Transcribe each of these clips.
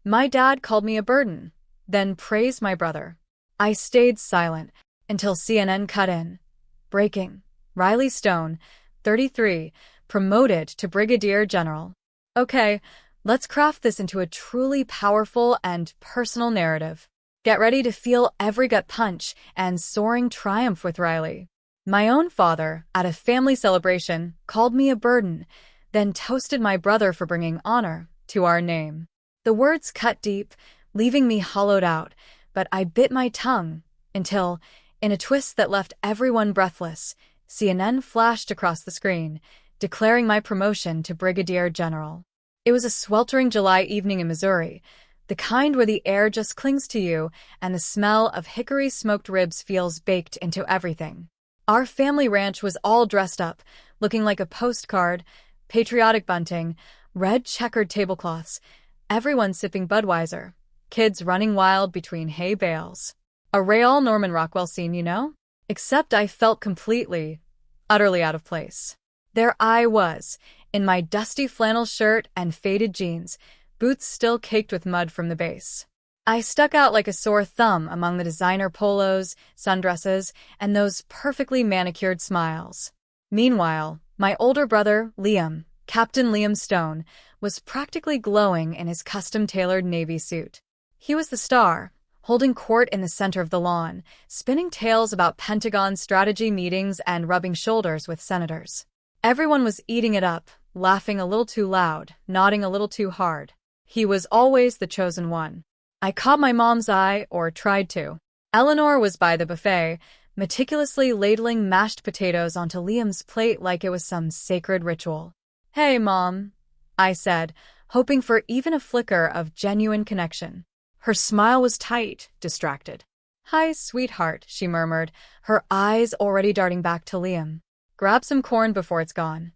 My dad called me a burden, then praised my brother. I stayed silent until CNN cut in. Breaking. Riley Stone, 33, promoted to Brigadier General. Okay, let's craft this into a truly powerful and personal narrative. Get ready to feel every gut punch and soaring triumph with Riley. My own father, at a family celebration, called me a burden, then toasted my brother for bringing honor to our name. The words cut deep, leaving me hollowed out, but I bit my tongue until, in a twist that left everyone breathless, CNN flashed across the screen, declaring my promotion to Brigadier General. It was a sweltering July evening in Missouri, the kind where the air just clings to you and the smell of hickory-smoked ribs feels baked into everything. Our family ranch was all dressed up, looking like a postcard, patriotic bunting, red checkered tablecloths, everyone sipping Budweiser, kids running wild between hay bales. A real Norman Rockwell scene, you know? Except I felt completely, utterly out of place. There I was, in my dusty flannel shirt and faded jeans, boots still caked with mud from the base. I stuck out like a sore thumb among the designer polos, sundresses, and those perfectly manicured smiles. Meanwhile, my older brother, Liam, Captain Liam Stone, was practically glowing in his custom-tailored Navy suit. He was the star, holding court in the center of the lawn, spinning tales about Pentagon strategy meetings and rubbing shoulders with senators. Everyone was eating it up, laughing a little too loud, nodding a little too hard. He was always the chosen one. I caught my mom's eye, or tried to. Eleanor was by the buffet, meticulously ladling mashed potatoes onto Liam's plate like it was some sacred ritual. "Hey, Mom," I said, hoping for even a flicker of genuine connection. Her smile was tight, distracted. "Hi, sweetheart," she murmured, her eyes already darting back to Liam. "Grab some corn before it's gone."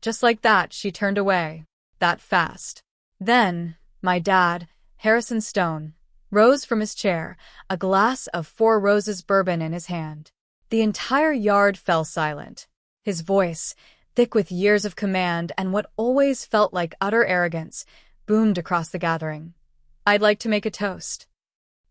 Just like that, she turned away. That fast. Then, my dad, Harrison Stone, rose from his chair, a glass of Four Roses bourbon in his hand. The entire yard fell silent. His voice, thick with years of command and what always felt like utter arrogance, boomed across the gathering. "I'd like to make a toast."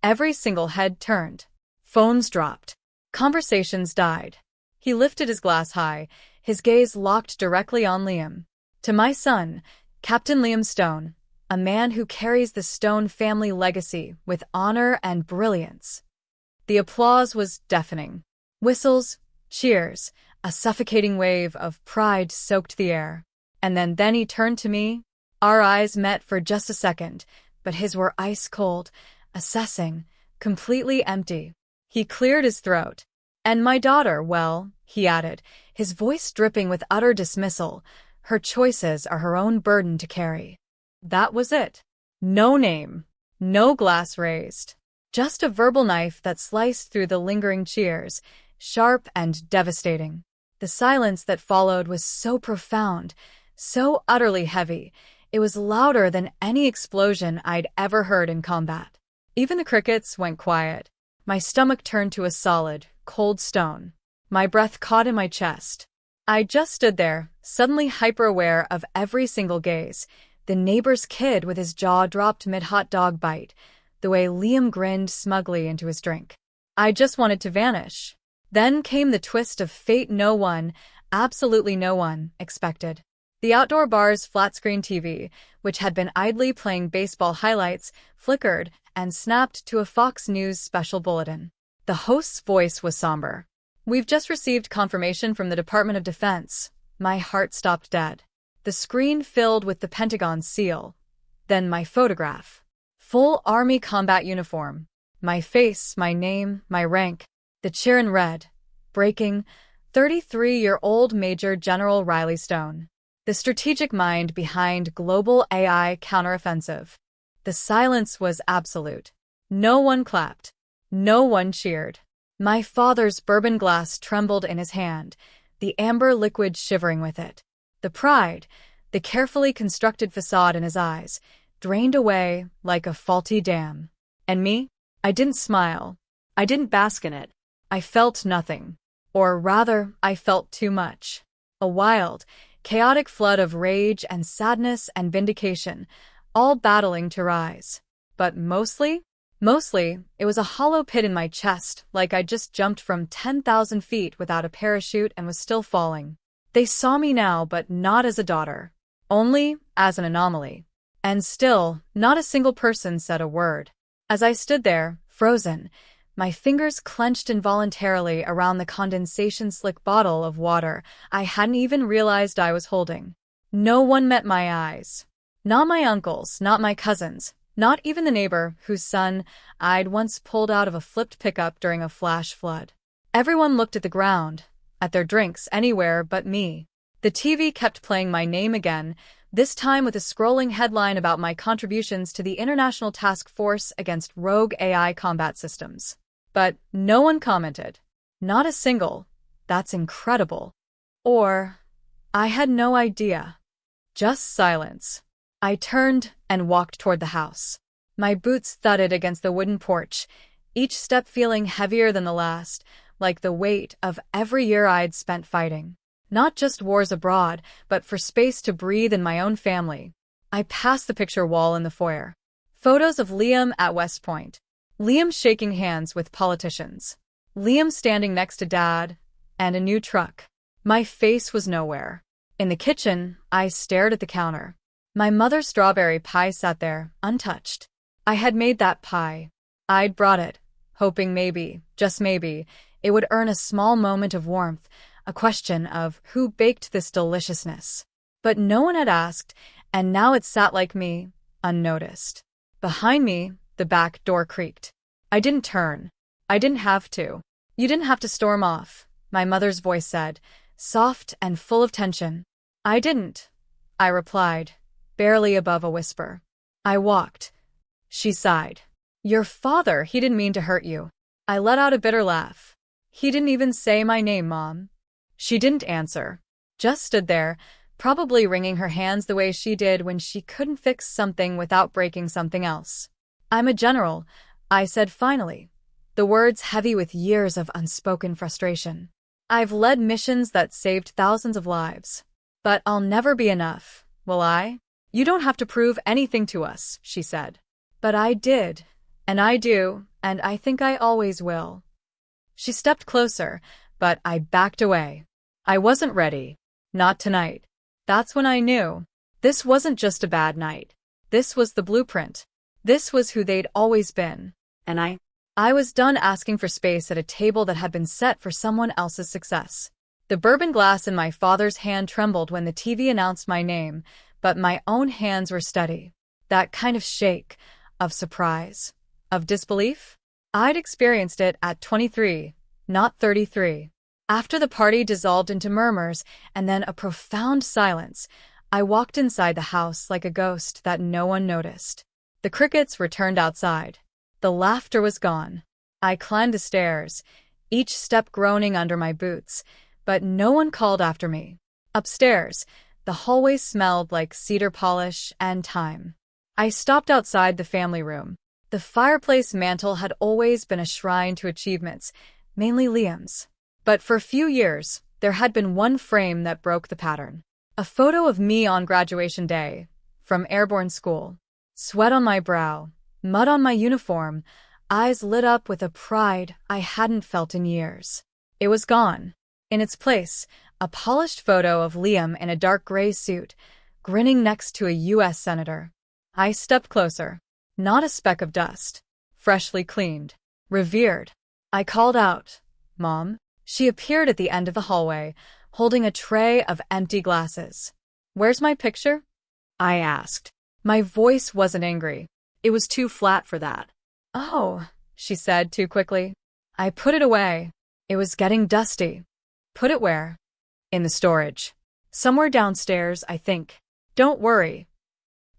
Every single head turned. Phones dropped. Conversations died. He lifted his glass high, his gaze locked directly on Liam. "To my son, Captain Liam Stone, a man who carries the Stone family legacy with honor and brilliance." The applause was deafening. Whistles, cheers, a suffocating wave of pride soaked the air. And then he turned to me. Our eyes met for just a second, but his were ice cold, assessing, completely empty. He cleared his throat. "And my daughter, well," he added, his voice dripping with utter dismissal, "her choices are her own burden to carry." That was it. No name. No glass raised. Just a verbal knife that sliced through the lingering cheers, sharp and devastating. The silence that followed was so profound, so utterly heavy, it was louder than any explosion I'd ever heard in combat. Even the crickets went quiet. My stomach turned to a solid, cold stone. My breath caught in my chest. I just stood there, suddenly hyper-aware of every single gaze. The neighbor's kid with his jaw dropped mid-hot dog bite, the way Liam grinned smugly into his drink. I just wanted to vanish. Then came the twist of fate no one, absolutely no one, expected. The outdoor bar's flat-screen TV, which had been idly playing baseball highlights, flickered and snapped to a Fox News special bulletin. The host's voice was somber. "We've just received confirmation from the Department of Defense." My heart stopped dead. The screen filled with the Pentagon's seal. Then my photograph. Full Army combat uniform. My face, my name, my rank. The cheer in red. Breaking, 33-year-old Major General Riley Stone. The strategic mind behind global AI counteroffensive. The silence was absolute. No one clapped. No one cheered. My father's bourbon glass trembled in his hand, the amber liquid shivering with it. The pride, the carefully constructed facade in his eyes, drained away like a faulty dam. And me? I didn't smile. I didn't bask in it. I felt nothing. Or rather, I felt too much. A wild, chaotic flood of rage and sadness and vindication, all battling to rise. but mostly, it was a hollow pit in my chest, like I just jumped from 10,000 feet without a parachute and was still falling. They saw me now, but not as a daughter. Only as an anomaly. And still, not a single person said a word. As I stood there, frozen, my fingers clenched involuntarily around the condensation-slick bottle of water I hadn't even realized I was holding. No one met my eyes. Not my uncles, not my cousins, not even the neighbor whose son I'd once pulled out of a flipped pickup during a flash flood. Everyone looked at the ground, at their drinks, anywhere but me. The TV kept playing my name again, this time with a scrolling headline about my contributions to the International Task Force Against Rogue AI Combat Systems. But no one commented. Not a single. That's incredible. Or, I had no idea. Just silence. I turned and walked toward the house. My boots thudded against the wooden porch, each step feeling heavier than the last, like the weight of every year I'd spent fighting. Not just wars abroad, but for space to breathe in my own family. I passed the picture wall in the foyer. Photos of Liam at West Point. Liam shaking hands with politicians. Liam standing next to Dad, and a new truck. My face was nowhere. In the kitchen, I stared at the counter. My mother's strawberry pie sat there, untouched. I had made that pie. I'd brought it, hoping maybe, just maybe, it would earn a small moment of warmth, a question of who baked this deliciousness. But no one had asked, and now it sat like me, unnoticed. Behind me, the back door creaked. I didn't turn. I didn't have to. You didn't have to storm off, my mother's voice said, soft and full of tension. I didn't, I replied, barely above a whisper. I walked. She sighed. Your father, he didn't mean to hurt you. I let out a bitter laugh. He didn't even say my name, Mom. She didn't answer. Just stood there, probably wringing her hands the way she did when she couldn't fix something without breaking something else. I'm a general, I said finally, the words heavy with years of unspoken frustration. I've led missions that saved thousands of lives. But I'll never be enough, will I? You don't have to prove anything to us, she said. But I did, and I do, and I think I always will. She stepped closer, but I backed away. I wasn't ready. Not tonight. That's when I knew. This wasn't just a bad night. This was the blueprint. This was who they'd always been. And I was done asking for space at a table that had been set for someone else's success. The bourbon glass in my father's hand trembled when the TV announced my name, but my own hands were steady. That kind of shake, of surprise, of disbelief? I'd experienced it at 23, not 33. After the party dissolved into murmurs and then a profound silence, I walked inside the house like a ghost that no one noticed. The crickets returned outside. The laughter was gone. I climbed the stairs, each step groaning under my boots, but no one called after me. Upstairs, the hallway smelled like cedar polish and time. I stopped outside the family room. The fireplace mantel had always been a shrine to achievements, mainly Liam's. But for a few years, there had been one frame that broke the pattern. A photo of me on graduation day, from airborne school. Sweat on my brow, mud on my uniform, eyes lit up with a pride I hadn't felt in years. It was gone. In its place, a polished photo of Liam in a dark gray suit, grinning next to a U.S. senator. I stepped closer. Not a speck of dust. Freshly cleaned. Revered. I called out, Mom. She appeared at the end of the hallway, holding a tray of empty glasses. Where's my picture? I asked. My voice wasn't angry. It was too flat for that. Oh, she said too quickly. I put it away. It was getting dusty. Put it where? In the storage. Somewhere downstairs, I think. Don't worry.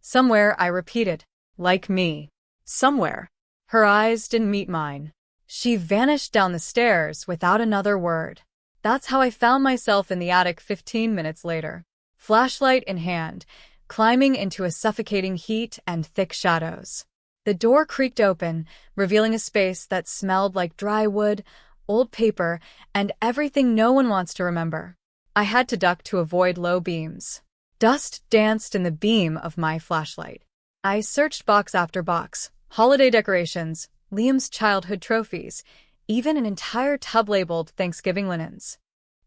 Somewhere, I repeated. Like me. Somewhere. Her eyes didn't meet mine. She vanished down the stairs without another word. That's how I found myself in the attic 15 minutes later. Flashlight in hand, climbing into a suffocating heat and thick shadows. The door creaked open, revealing a space that smelled like dry wood, old paper, and everything no one wants to remember. I had to duck to avoid low beams. Dust danced in the beam of my flashlight. I searched box after box, holiday decorations, Liam's childhood trophies, even an entire tub labeled Thanksgiving linens.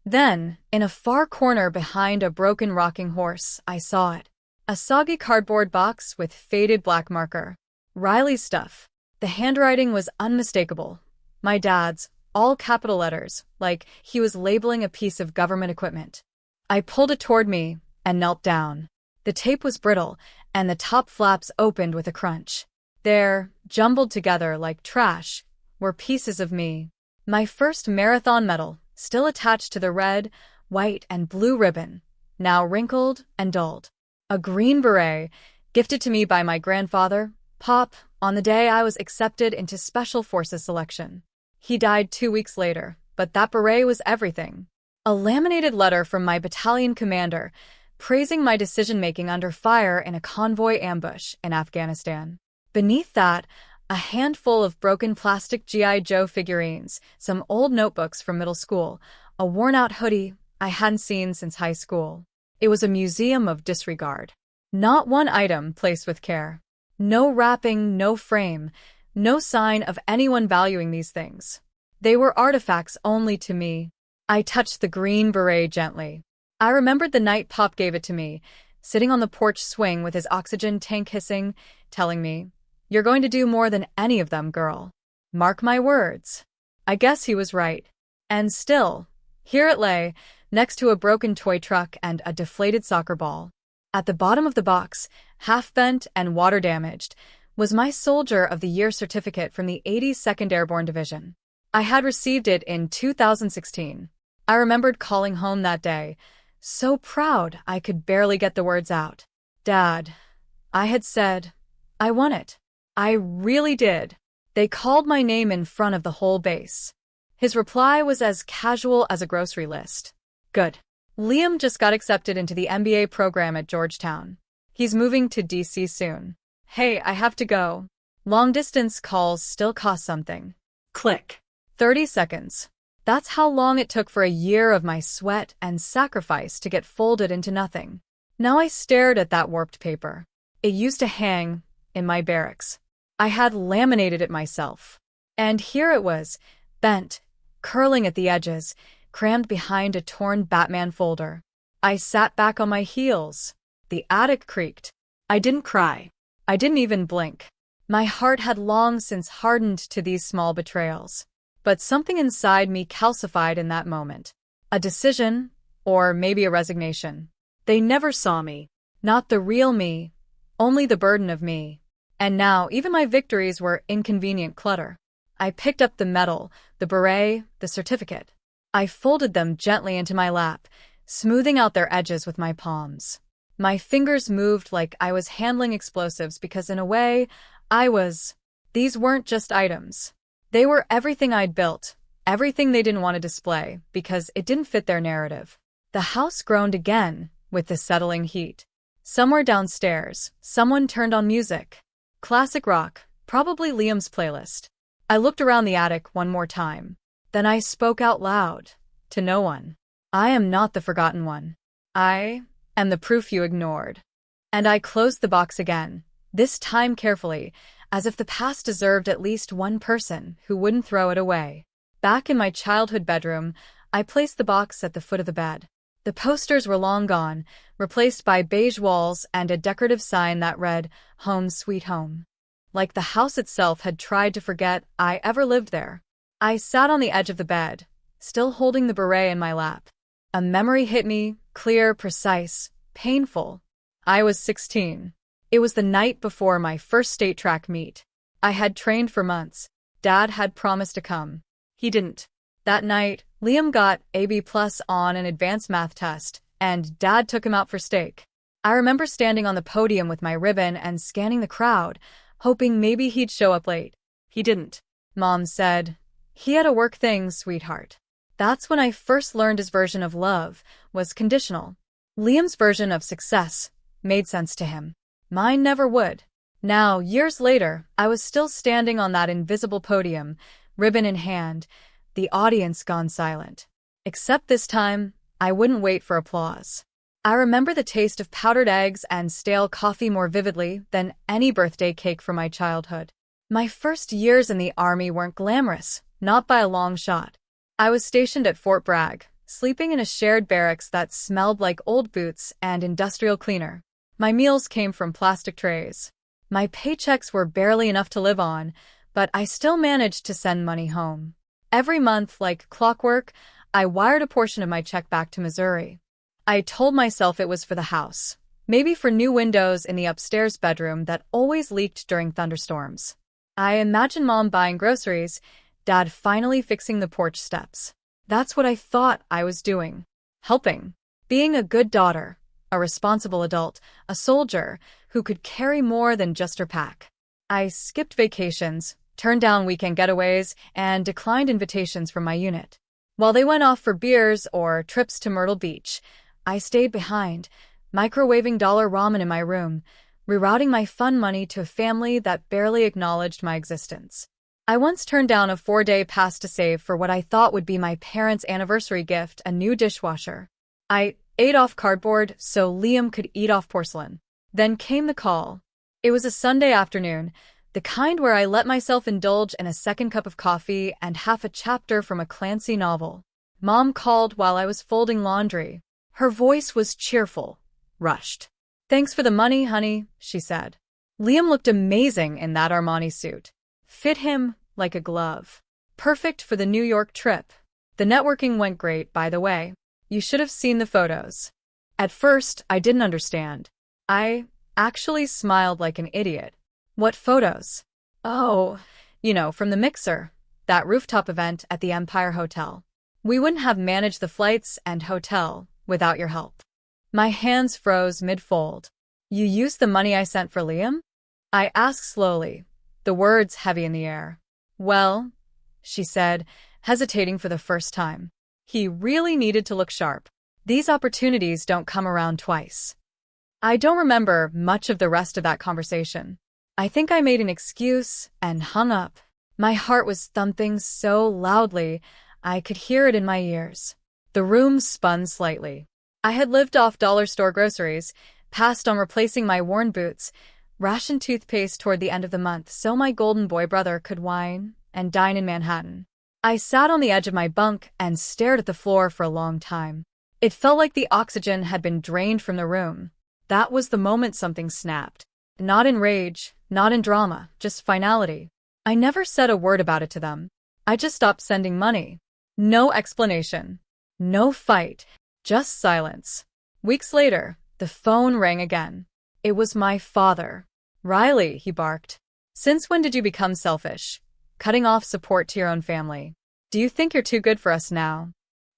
Then, in a far corner behind a broken rocking horse, I saw it. A soggy cardboard box with faded black marker. Riley's stuff. The handwriting was unmistakable. My dad's, all capital letters, like he was labeling a piece of government equipment. I pulled it toward me and knelt down. The tape was brittle, and the top flaps opened with a crunch. There, jumbled together like trash, were pieces of me. My first marathon medal, still attached to the red, white, and blue ribbon, now wrinkled and dulled. A green beret, gifted to me by my grandfather, Pop, on the day I was accepted into Special Forces selection. He died 2 weeks later, but that beret was everything. A laminated letter from my battalion commander, praising my decision-making under fire in a convoy ambush in Afghanistan. Beneath that, a handful of broken plastic G.I. Joe figurines, some old notebooks from middle school, a worn-out hoodie I hadn't seen since high school. It was a museum of disregard. Not one item placed with care. No wrapping, no frame, no sign of anyone valuing these things. They were artifacts only to me. I touched the green beret gently. I remembered the night Pop gave it to me, sitting on the porch swing with his oxygen tank hissing, telling me, "You're going to do more than any of them, girl. Mark my words." I guess he was right. And still, here it lay, next to a broken toy truck and a deflated soccer ball. At the bottom of the box, half-bent and water-damaged, was my Soldier of the Year certificate from the 82nd Airborne Division. I had received it in 2016. I remembered calling home that day, so proud I could barely get the words out. "Dad," I had said, "I won it. I really did." They called my name in front of the whole base. His reply was as casual as a grocery list. "Good. Liam just got accepted into the MBA program at Georgetown. He's moving to DC soon. Hey, I have to go. Long-distance calls still cost something." Click. 30 seconds. That's how long it took for a year of my sweat and sacrifice to get folded into nothing. Now I stared at that warped paper. It used to hang in my barracks. I had laminated it myself. And here it was, bent, curling at the edges, crammed behind a torn Batman folder. I sat back on my heels. The attic creaked. I didn't cry. I didn't even blink. My heart had long since hardened to these small betrayals. But something inside me calcified in that moment. A decision, or maybe a resignation. They never saw me. Not the real me, only the burden of me. And now even my victories were inconvenient clutter. I picked up the medal, the beret, the certificate. I folded them gently into my lap, smoothing out their edges with my palms. My fingers moved like I was handling explosives because in a way, these weren't just items. They were everything I'd built, everything they didn't want to display because it didn't fit their narrative. The house groaned again with the settling heat. Somewhere downstairs, someone turned on music. Classic rock, probably Liam's playlist. I looked around the attic one more time. Then I spoke out loud, to no one. "I am not the forgotten one. I am the proof you ignored." And I closed the box again, this time carefully, as if the past deserved at least one person who wouldn't throw it away. Back in my childhood bedroom, I placed the box at the foot of the bed. The posters were long gone, replaced by beige walls and a decorative sign that read, "Home Sweet Home." Like the house itself had tried to forget I ever lived there. I sat on the edge of the bed, still holding the beret in my lap. A memory hit me, clear, precise, painful. I was 16. It was the night before my first state track meet. I had trained for months. Dad had promised to come. He didn't. That night, Liam got a B+ on an advanced math test, and Dad took him out for steak. I remember standing on the podium with my ribbon and scanning the crowd, hoping maybe he'd show up late. He didn't. Mom said, "He had a work thing, sweetheart." That's when I first learned his version of love was conditional. Liam's version of success made sense to him. Mine never would. Now, years later, I was still standing on that invisible podium, ribbon in hand, the audience gone silent. Except this time, I wouldn't wait for applause. I remember the taste of powdered eggs and stale coffee more vividly than any birthday cake from my childhood. My first years in the army weren't glamorous, not by a long shot. I was stationed at Fort Bragg, sleeping in a shared barracks that smelled like old boots and industrial cleaner. My meals came from plastic trays. My paychecks were barely enough to live on, but I still managed to send money home. Every month, like clockwork, I wired a portion of my check back to Missouri. I told myself it was for the house, maybe for new windows in the upstairs bedroom that always leaked during thunderstorms. I imagined Mom buying groceries, Dad finally fixing the porch steps. That's what I thought I was doing. Helping. Being a good daughter, a responsible adult, a soldier who could carry more than just her pack. I skipped vacations, turned down weekend getaways, and declined invitations from my unit. While they went off for beers or trips to Myrtle Beach, I stayed behind, microwaving dollar ramen in my room, rerouting my fun money to a family that barely acknowledged my existence. I once turned down a 4-day pass to save for what I thought would be my parents' anniversary gift, a new dishwasher. I ate off cardboard so Liam could eat off porcelain. Then came the call. It was a Sunday afternoon, the kind where I let myself indulge in a second cup of coffee and half a chapter from a Clancy novel. Mom called while I was folding laundry. Her voice was cheerful, rushed. "Thanks for the money, honey," she said. Liam looked amazing in that Armani suit. Fit him like a glove. Perfect for the New York trip. The networking went great, by the way. You should have seen the photos. At first, I didn't understand. I actually smiled like an idiot. What photos? Oh, from the mixer, that rooftop event at the Empire Hotel. We wouldn't have managed the flights and hotel without your help. My hands froze mid-fold. You used the money I sent for Liam? I asked slowly, the words heavy in the air. Well, she said, hesitating for the first time. He really needed to look sharp. These opportunities don't come around twice. I don't remember much of the rest of that conversation. I think I made an excuse and hung up. My heart was thumping so loudly I could hear it in my ears. The room spun slightly. I had lived off dollar store groceries, passed on replacing my worn boots, rationed toothpaste toward the end of the month so my golden boy brother could wine and dine in Manhattan. I sat on the edge of my bunk and stared at the floor for a long time. It felt like the oxygen had been drained from the room. That was the moment something snapped. Not in rage, not in drama, just finality. I never said a word about it to them. I just stopped sending money. No explanation. No fight. Just silence. Weeks later, the phone rang again. It was my father. "Riley," he barked. "Since when did you become selfish? Cutting off support to your own family. Do you think you're too good for us now?"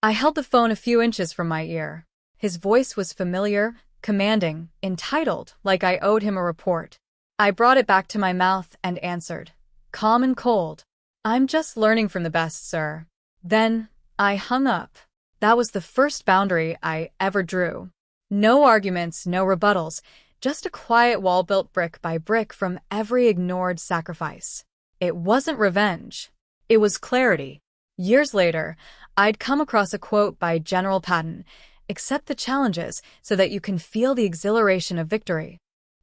I held the phone a few inches from my ear. His voice was familiar, commanding, entitled, like I owed him a report. I brought it back to my mouth and answered, calm and cold. "I'm just learning from the best, sir." Then I hung up. That was the first boundary I ever drew. No arguments, no rebuttals, just a quiet wall built brick by brick from every ignored sacrifice. It wasn't revenge. It was clarity. Years later, I'd come across a quote by General Patton, "Accept the challenges so that you can feel the exhilaration of victory."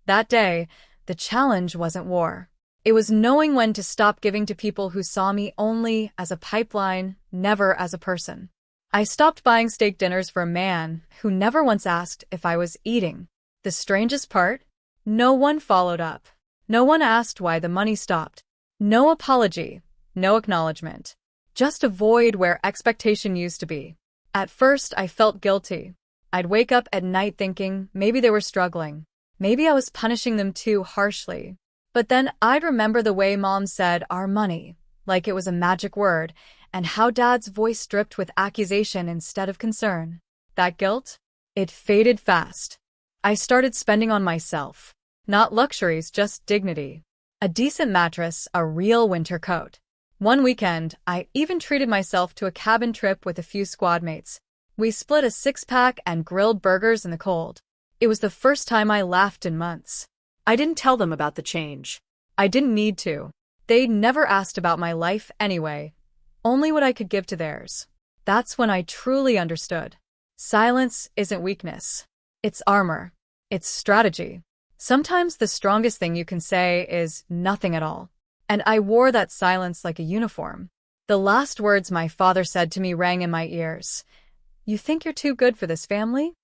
That day, the challenge wasn't war. It was knowing when to stop giving to people who saw me only as a pipeline, never as a person. I stopped buying steak dinners for a man who never once asked if I was eating. The strangest part? No one followed up. No one asked why the money stopped. No apology, no acknowledgement. Just a void where expectation used to be. At first, I felt guilty. I'd wake up at night thinking maybe they were struggling. Maybe I was punishing them too harshly. But then I'd remember the way Mom said our money, like it was a magic word, and how Dad's voice dripped with accusation instead of concern. That guilt? It faded fast. I started spending on myself. Not luxuries, just dignity. A decent mattress, a real winter coat. One weekend, I even treated myself to a cabin trip with a few squad mates. We split a 6-pack and grilled burgers in the cold. It was the first time I laughed in months. I didn't tell them about the change. I didn't need to. They'd never asked about my life anyway. Only what I could give to theirs. That's when I truly understood. Silence isn't weakness. It's armor. It's strategy. Sometimes the strongest thing you can say is nothing at all. And I wore that silence like a uniform. The last words my father said to me rang in my ears. "You think you're too good for this family?"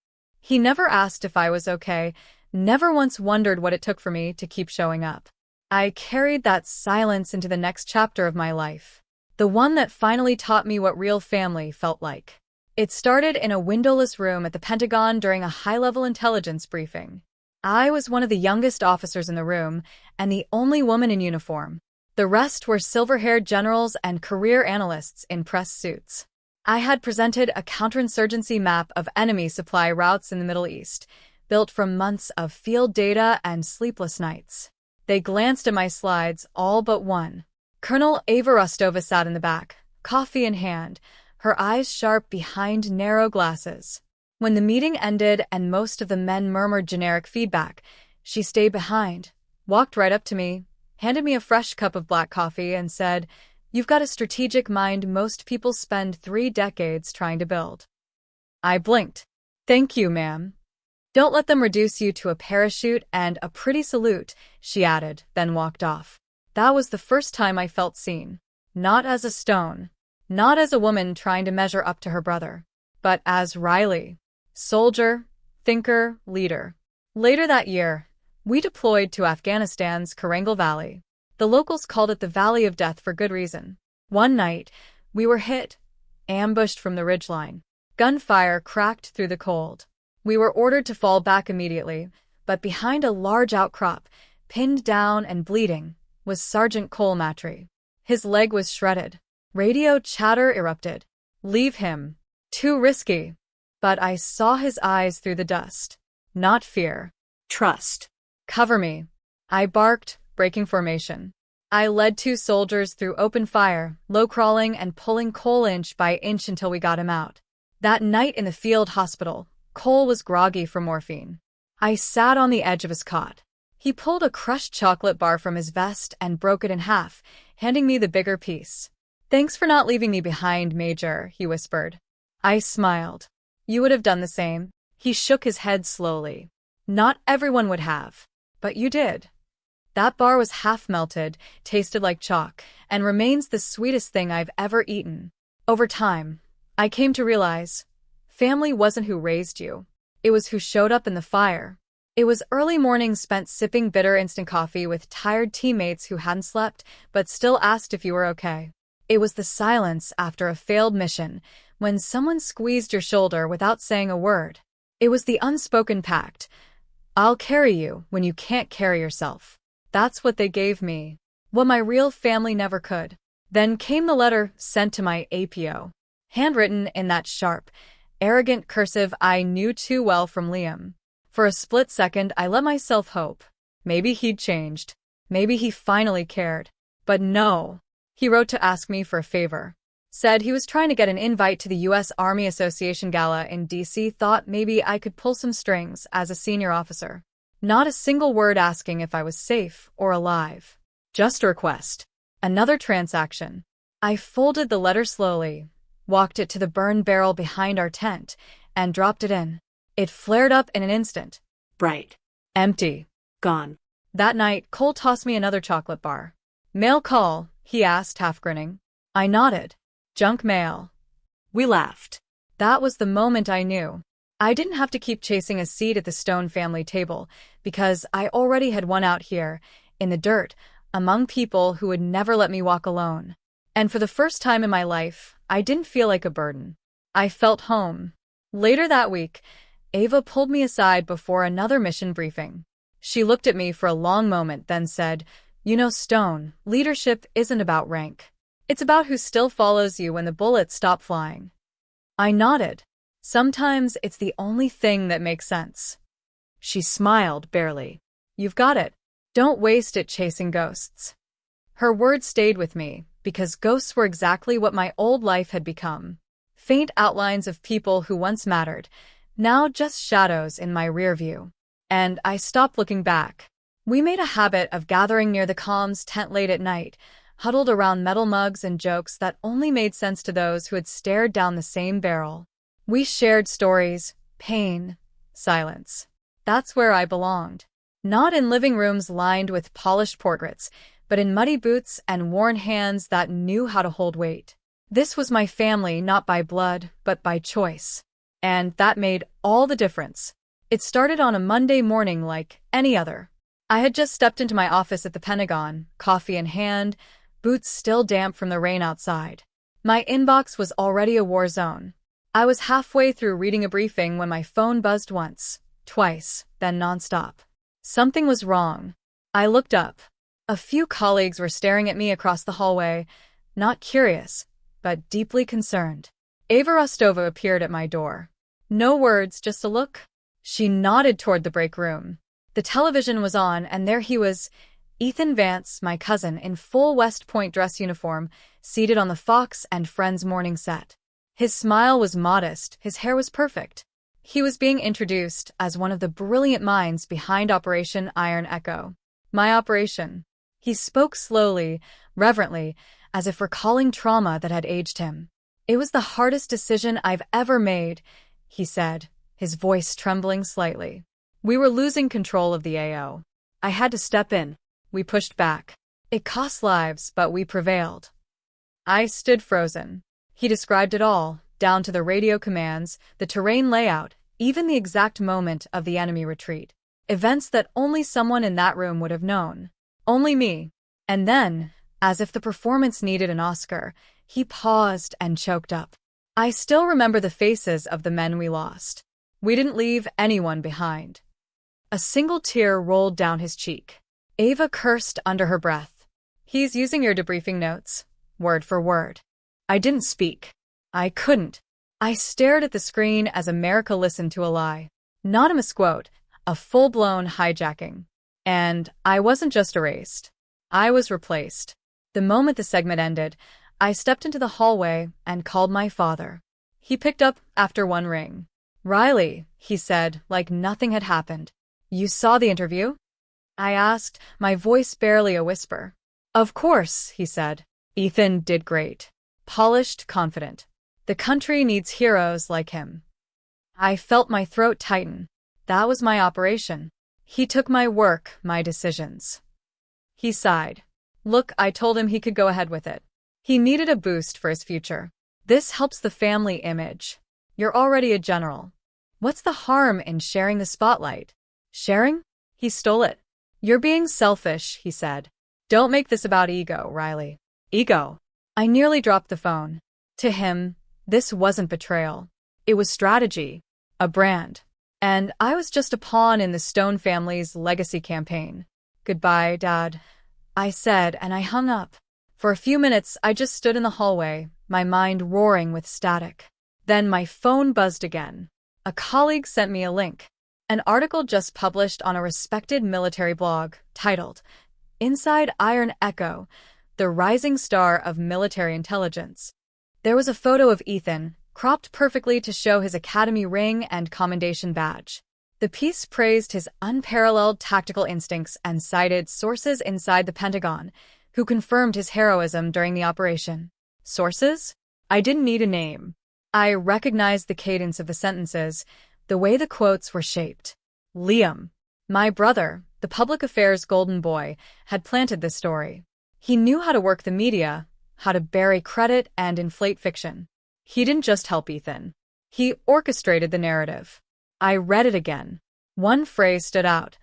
He never asked if I was okay, never once wondered what it took for me to keep showing up. I carried that silence into the next chapter of my life, the one that finally taught me what real family felt like. It started in a windowless room at the Pentagon during a high-level intelligence briefing. I was one of the youngest officers in the room and the only woman in uniform. The rest were silver-haired generals and career analysts in press suits. I had presented a counterinsurgency map of enemy supply routes in the Middle East, built from months of field data and sleepless nights. They glanced at my slides, all but one. Colonel Ava Rostova sat in the back, coffee in hand, her eyes sharp behind narrow glasses. When the meeting ended and most of the men murmured generic feedback, she stayed behind, walked right up to me, handed me a fresh cup of black coffee, and said, "You've got a strategic mind most people spend 3 decades trying to build." I blinked. "Thank you, ma'am." "Don't let them reduce you to a parachute and a pretty salute," she added, then walked off. That was the first time I felt seen. Not as a stone. Not as a woman trying to measure up to her brother. But as Riley. Soldier, thinker, leader. Later that year, we deployed to Afghanistan's Karangal Valley. The locals called it the Valley of Death for good reason. One night, we were hit, ambushed from the ridgeline. Gunfire cracked through the cold. We were ordered to fall back immediately, but behind a large outcrop, pinned down and bleeding, was Sergeant Cole Matry. His leg was shredded. Radio chatter erupted. "Leave him. Too risky." But I saw his eyes through the dust. Not fear. Trust. "Cover me." I barked, breaking formation. I led 2 soldiers through open fire, low-crawling and pulling Cole inch by inch until we got him out. That night in the field hospital, Cole was groggy from morphine. I sat on the edge of his cot. He pulled a crushed chocolate bar from his vest and broke it in half, handing me the bigger piece. "Thanks for not leaving me behind, Major," he whispered. I smiled. "You would have done the same." He shook his head slowly. "Not everyone would have. But you did." That bar was half melted, tasted like chalk, and remains the sweetest thing I've ever eaten. Over time, I came to realize, family wasn't who raised you. It was who showed up in the fire. It was early mornings spent sipping bitter instant coffee with tired teammates who hadn't slept, but still asked if you were okay. It was the silence after a failed mission, when someone squeezed your shoulder without saying a word. It was the unspoken pact. "I'll carry you when you can't carry yourself." That's what they gave me. What my real family never could. Then came the letter sent to my APO. Handwritten in that sharp, arrogant cursive I knew too well from Liam. For a split second, I let myself hope. Maybe he'd changed. Maybe he finally cared. But no. He wrote to ask me for a favor. Said he was trying to get an invite to the U.S. Army Association Gala in D.C. Thought maybe I could pull some strings as a senior officer. Not a single word asking if I was safe or alive. Just a request. Another transaction. I folded the letter slowly, walked it to the burn barrel behind our tent, and dropped it in. It flared up in an instant. Bright. Empty. Gone. That night, Cole tossed me another chocolate bar. "Mail call?" he asked, half grinning. I nodded. "Junk mail." We laughed. That was the moment I knew. I didn't have to keep chasing a seat at the Stone family table, because I already had one out here, in the dirt, among people who would never let me walk alone. And for the first time in my life, I didn't feel like a burden. I felt home. Later that week, Ava pulled me aside before another mission briefing. She looked at me for a long moment, then said, "You know, Stone, leadership isn't about rank. It's about who still follows you when the bullets stop flying." I nodded. Sometimes it's the only thing that makes sense. She smiled, barely. "You've got it. Don't waste it chasing ghosts." Her words stayed with me, because ghosts were exactly what my old life had become. Faint outlines of people who once mattered, now just shadows in my rear view. And I stopped looking back. We made a habit of gathering near the comms tent late at night, huddled around metal mugs and jokes that only made sense to those who had stared down the same barrel. We shared stories, pain, silence. That's where I belonged. Not in living rooms lined with polished portraits, but in muddy boots and worn hands that knew how to hold weight. This was my family, not by blood, but by choice. And that made all the difference. It started on a Monday morning like any other. I had just stepped into my office at the Pentagon, coffee in hand, boots still damp from the rain outside. My inbox was already a war zone. I was halfway through reading a briefing when my phone buzzed once, twice, then nonstop. Something was wrong. I looked up. A few colleagues were staring at me across the hallway, not curious, but deeply concerned. Ava Rostova appeared at my door. No words, just a look. She nodded toward the break room. The television was on, and there he was, Ethan Vance, my cousin, in full West Point dress uniform, seated on the Fox and Friends morning set. His smile was modest, his hair was perfect. He was being introduced as one of the brilliant minds behind Operation Iron Echo. My operation. He spoke slowly, reverently, as if recalling trauma that had aged him. It was the hardest decision I've ever made, he said, his voice trembling slightly. We were losing control of the AO. I had to step in. We pushed back. It cost lives, but we prevailed. I stood frozen. He described it all, down to the radio commands, the terrain layout, even the exact moment of the enemy retreat. Events that only someone in that room would have known. Only me. And then, as if the performance needed an Oscar, he paused and choked up. I still remember the faces of the men we lost. We didn't leave anyone behind. A single tear rolled down his cheek. Ava cursed under her breath. He's using your debriefing notes, word for word. I didn't speak. I couldn't. I stared at the screen as America listened to a lie. Not a misquote, a full-blown hijacking. And I wasn't just erased. I was replaced. The moment the segment ended, I stepped into the hallway and called my father. He picked up after one ring. Riley, he said, like nothing had happened. You saw the interview? I asked, my voice barely a whisper. Of course, he said. Ethan did great. Polished, confident. The country needs heroes like him. I felt my throat tighten. That was my operation. He took my work, my decisions. He sighed. Look, I told him he could go ahead with it. He needed a boost for his future. This helps the family image. You're already a general. What's the harm in sharing the spotlight? Sharing? He stole it. You're being selfish, he said. Don't make this about ego, Riley. Ego. I nearly dropped the phone. To him, this wasn't betrayal. It was strategy. A brand. And I was just a pawn in the Stone family's legacy campaign. Goodbye, Dad, I said, and I hung up. For a few minutes, I just stood in the hallway, my mind roaring with static. Then my phone buzzed again. A colleague sent me a link. An article just published on a respected military blog, titled, Inside Iron Echo, the Rising Star of Military Intelligence. There was a photo of Ethan, cropped perfectly to show his academy ring and commendation badge. The piece praised his unparalleled tactical instincts and cited sources inside the Pentagon, who confirmed his heroism during the operation. Sources? I didn't need a name. I recognized the cadence of the sentences, the way the quotes were shaped. Liam, my brother, the public affairs golden boy, had planted this story. He knew how to work the media, how to bury credit and inflate fiction. He didn't just help Ethan. He orchestrated the narrative. I read it again. One phrase stood out.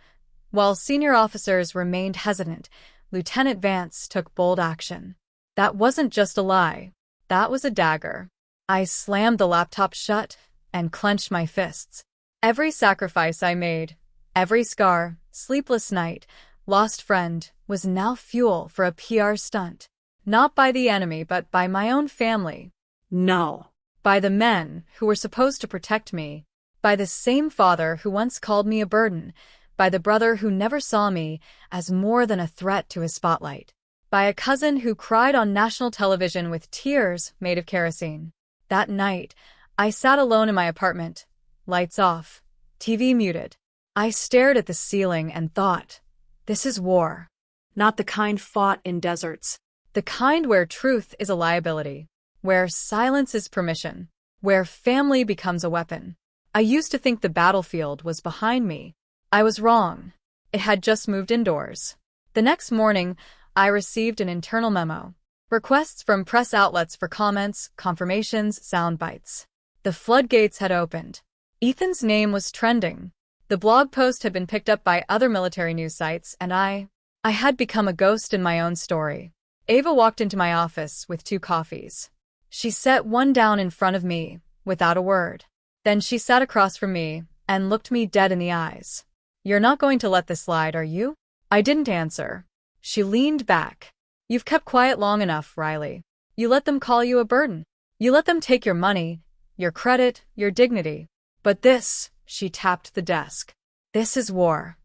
While senior officers remained hesitant, Lieutenant Vance took bold action. That wasn't just a lie. That was a dagger. I slammed the laptop shut and clenched my fists. Every sacrifice I made, every scar, sleepless night, lost friend, was now fuel for a PR stunt. Not by the enemy, but by my own family. No. By the men who were supposed to protect me. By the same father who once called me a burden. By the brother who never saw me as more than a threat to his spotlight. By a cousin who cried on national television with tears made of kerosene. That night, I sat alone in my apartment, lights off, TV muted. I stared at the ceiling and thought, this is war. Not the kind fought in deserts. The kind where truth is a liability. Where silence is permission. Where family becomes a weapon. I used to think the battlefield was behind me. I was wrong. It had just moved indoors. The next morning, I received an internal memo. Requests from press outlets for comments, confirmations, sound bites. The floodgates had opened. Ethan's name was trending. The blog post had been picked up by other military news sites, and I had become a ghost in my own story. Ava walked into my office with 2 coffees. She set one down in front of me, without a word. Then she sat across from me and looked me dead in the eyes. "You're not going to let this slide, are you?" I didn't answer. She leaned back. "You've kept quiet long enough, Riley. You let them call you a burden. You let them take your money, your credit, your dignity. But this," she tapped the desk, "this is war."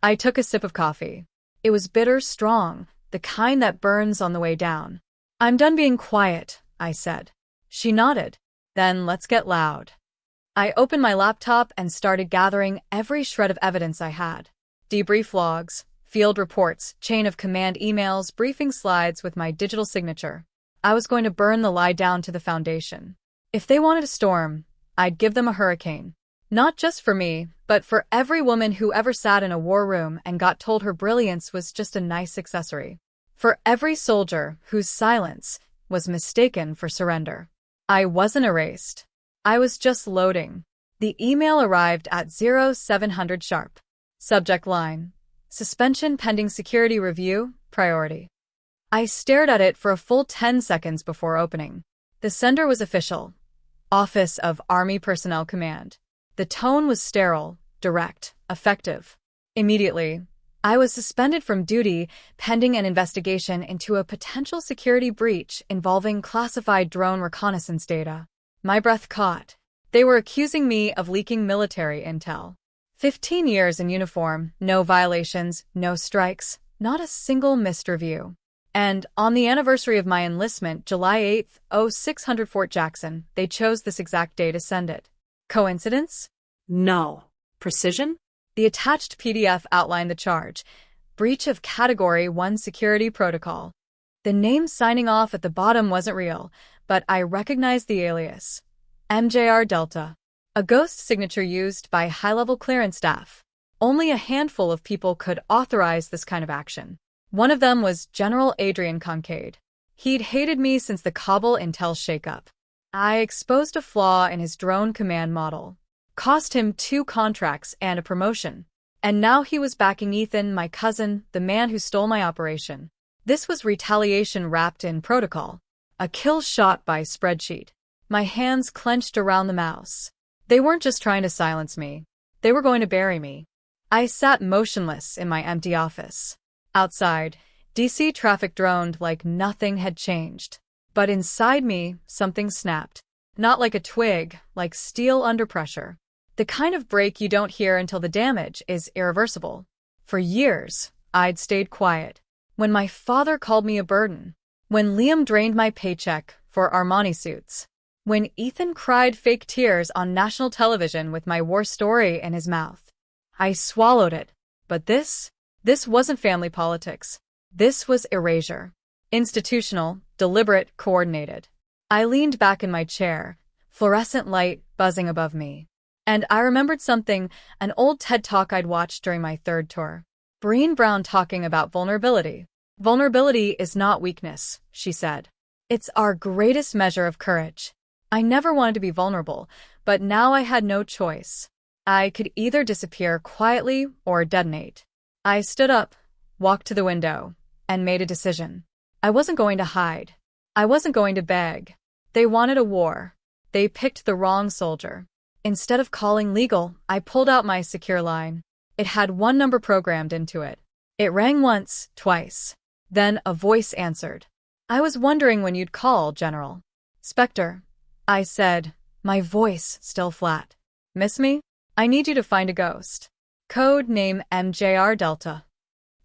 I took a sip of coffee. It was bitter, strong, the kind that burns on the way down. "I'm done being quiet," I said. She nodded. "Then let's get loud." I opened my laptop and started gathering every shred of evidence I had. Debrief logs, field reports, chain of command emails, briefing slides with my digital signature. I was going to burn the lie down to the foundation. If they wanted a storm, I'd give them a hurricane. Not just for me, but for every woman who ever sat in a war room and got told her brilliance was just a nice accessory. For every soldier whose silence was mistaken for surrender. I wasn't erased. I was just loading. The email arrived at 0700 sharp. Subject line: suspension pending security review, priority. I stared at it for a full 10 seconds before opening. The sender was official. Office of Army Personnel Command. The tone was sterile, direct, effective. Immediately, I was suspended from duty pending an investigation into a potential security breach involving classified drone reconnaissance data. My breath caught. They were accusing me of leaking military intel. 15 years in uniform, no violations, no strikes, not a single missed review. And on the anniversary of my enlistment, July 8th, 0600 Fort Jackson, they chose this exact day to send it. Coincidence? No. Precision? The attached PDF outlined the charge: breach of Category 1 security protocol. The name signing off at the bottom wasn't real, but I recognized the alias. MJR Delta. A ghost signature used by high-level clearance staff. Only a handful of people could authorize this kind of action. One of them was General Adrian Kincaid. He'd hated me since the Kabul intel shakeup. I exposed a flaw in his drone command model. Cost him 2 contracts and a promotion. And now he was backing Ethan, my cousin, the man who stole my operation. This was retaliation wrapped in protocol. A kill shot by spreadsheet. My hands clenched around the mouse. They weren't just trying to silence me. They were going to bury me. I sat motionless in my empty office. Outside, DC traffic droned like nothing had changed. But inside me, something snapped. Not like a twig, like steel under pressure. The kind of break you don't hear until the damage is irreversible. For years, I'd stayed quiet. When my father called me a burden. When Liam drained my paycheck for Armani suits. When Ethan cried fake tears on national television with my war story in his mouth. I swallowed it. But this wasn't family politics. This was erasure. Institutional, deliberate, coordinated. I leaned back in my chair, fluorescent light buzzing above me. And I remembered something, an old TED Talk I'd watched during my 3rd tour. Breen Brown talking about vulnerability. Vulnerability is not weakness, she said. It's our greatest measure of courage. I never wanted to be vulnerable, but now I had no choice. I could either disappear quietly or detonate. I stood up, walked to the window, and made a decision. I wasn't going to hide. I wasn't going to beg. They wanted a war. They picked the wrong soldier. Instead of calling legal, I pulled out my secure line. It had one number programmed into it. It rang once, twice. Then a voice answered. "I was wondering when you'd call, General." "Spectre," I said, my voice still flat. "Miss me? I need you to find a ghost. Code name MJR Delta."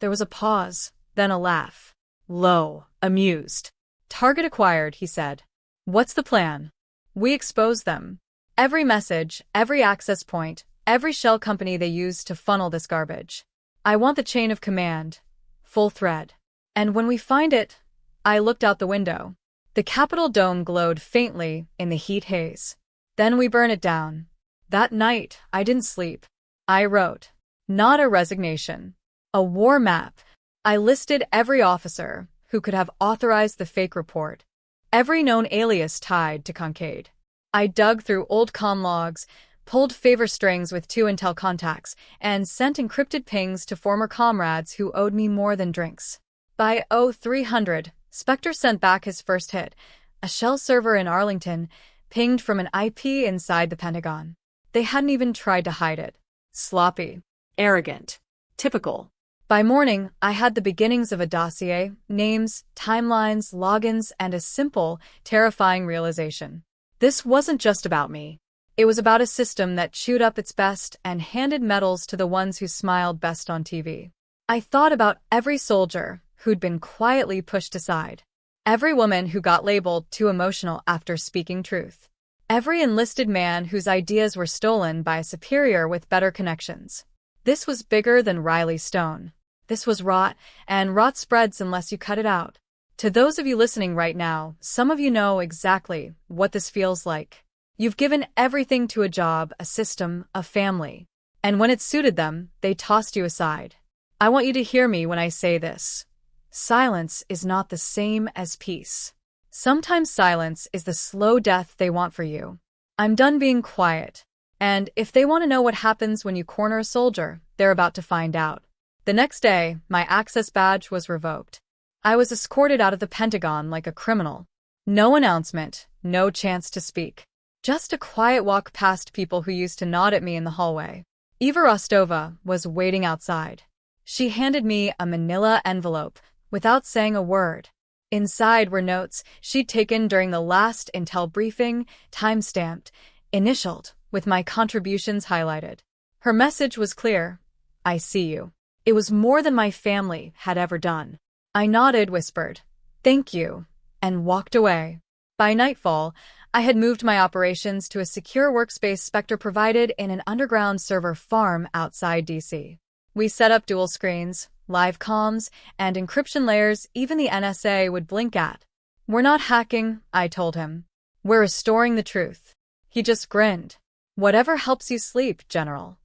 There was a pause, then a laugh. Low, amused. "Target acquired," he said. "What's the plan?" "We expose them. Every message, every access point, every shell company they use to funnel this garbage. I want the chain of command. Full thread. And when we find it," I looked out the window. The Capitol dome glowed faintly in the heat haze. "Then we burn it down." That night, I didn't sleep. I wrote. Not a resignation. A war map. I listed every officer who could have authorized the fake report, every known alias tied to Concade. I dug through old comm logs, pulled favor strings with 2 intel contacts, and sent encrypted pings to former comrades who owed me more than drinks. By 0300, Spectre sent back his first hit, a shell server in Arlington, pinged from an IP inside the Pentagon. They hadn't even tried to hide it. Sloppy. Arrogant. Typical. By morning, I had the beginnings of a dossier, names, timelines, logins, and a simple, terrifying realization. This wasn't just about me. It was about a system that chewed up its best and handed medals to the ones who smiled best on TV. I thought about every soldier who'd been quietly pushed aside. Every woman who got labeled too emotional after speaking truth. Every enlisted man whose ideas were stolen by a superior with better connections. This was bigger than Riley Stone. This was rot, and rot spreads unless you cut it out. To those of you listening right now, some of you know exactly what this feels like. You've given everything to a job, a system, a family. And when it suited them, they tossed you aside. I want you to hear me when I say this. Silence is not the same as peace. Sometimes silence is the slow death they want for you. I'm done being quiet. And if they want to know what happens when you corner a soldier, they're about to find out. The next day, my access badge was revoked. I was escorted out of the Pentagon like a criminal. No announcement, no chance to speak. Just a quiet walk past people who used to nod at me in the hallway. Eva Rostova was waiting outside. She handed me a manila envelope without saying a word. Inside were notes she'd taken during the last intel briefing, time-stamped, initialed, with my contributions highlighted. Her message was clear. I see you. It was more than my family had ever done. I nodded, whispered, "Thank you," and walked away. By nightfall, I had moved my operations to a secure workspace Spectre provided in an underground server farm outside DC. We set up dual screens, live comms, and encryption layers even the NSA would blink at. "We're not hacking," I told him. "We're restoring the truth." He just grinned. "Whatever helps you sleep, General."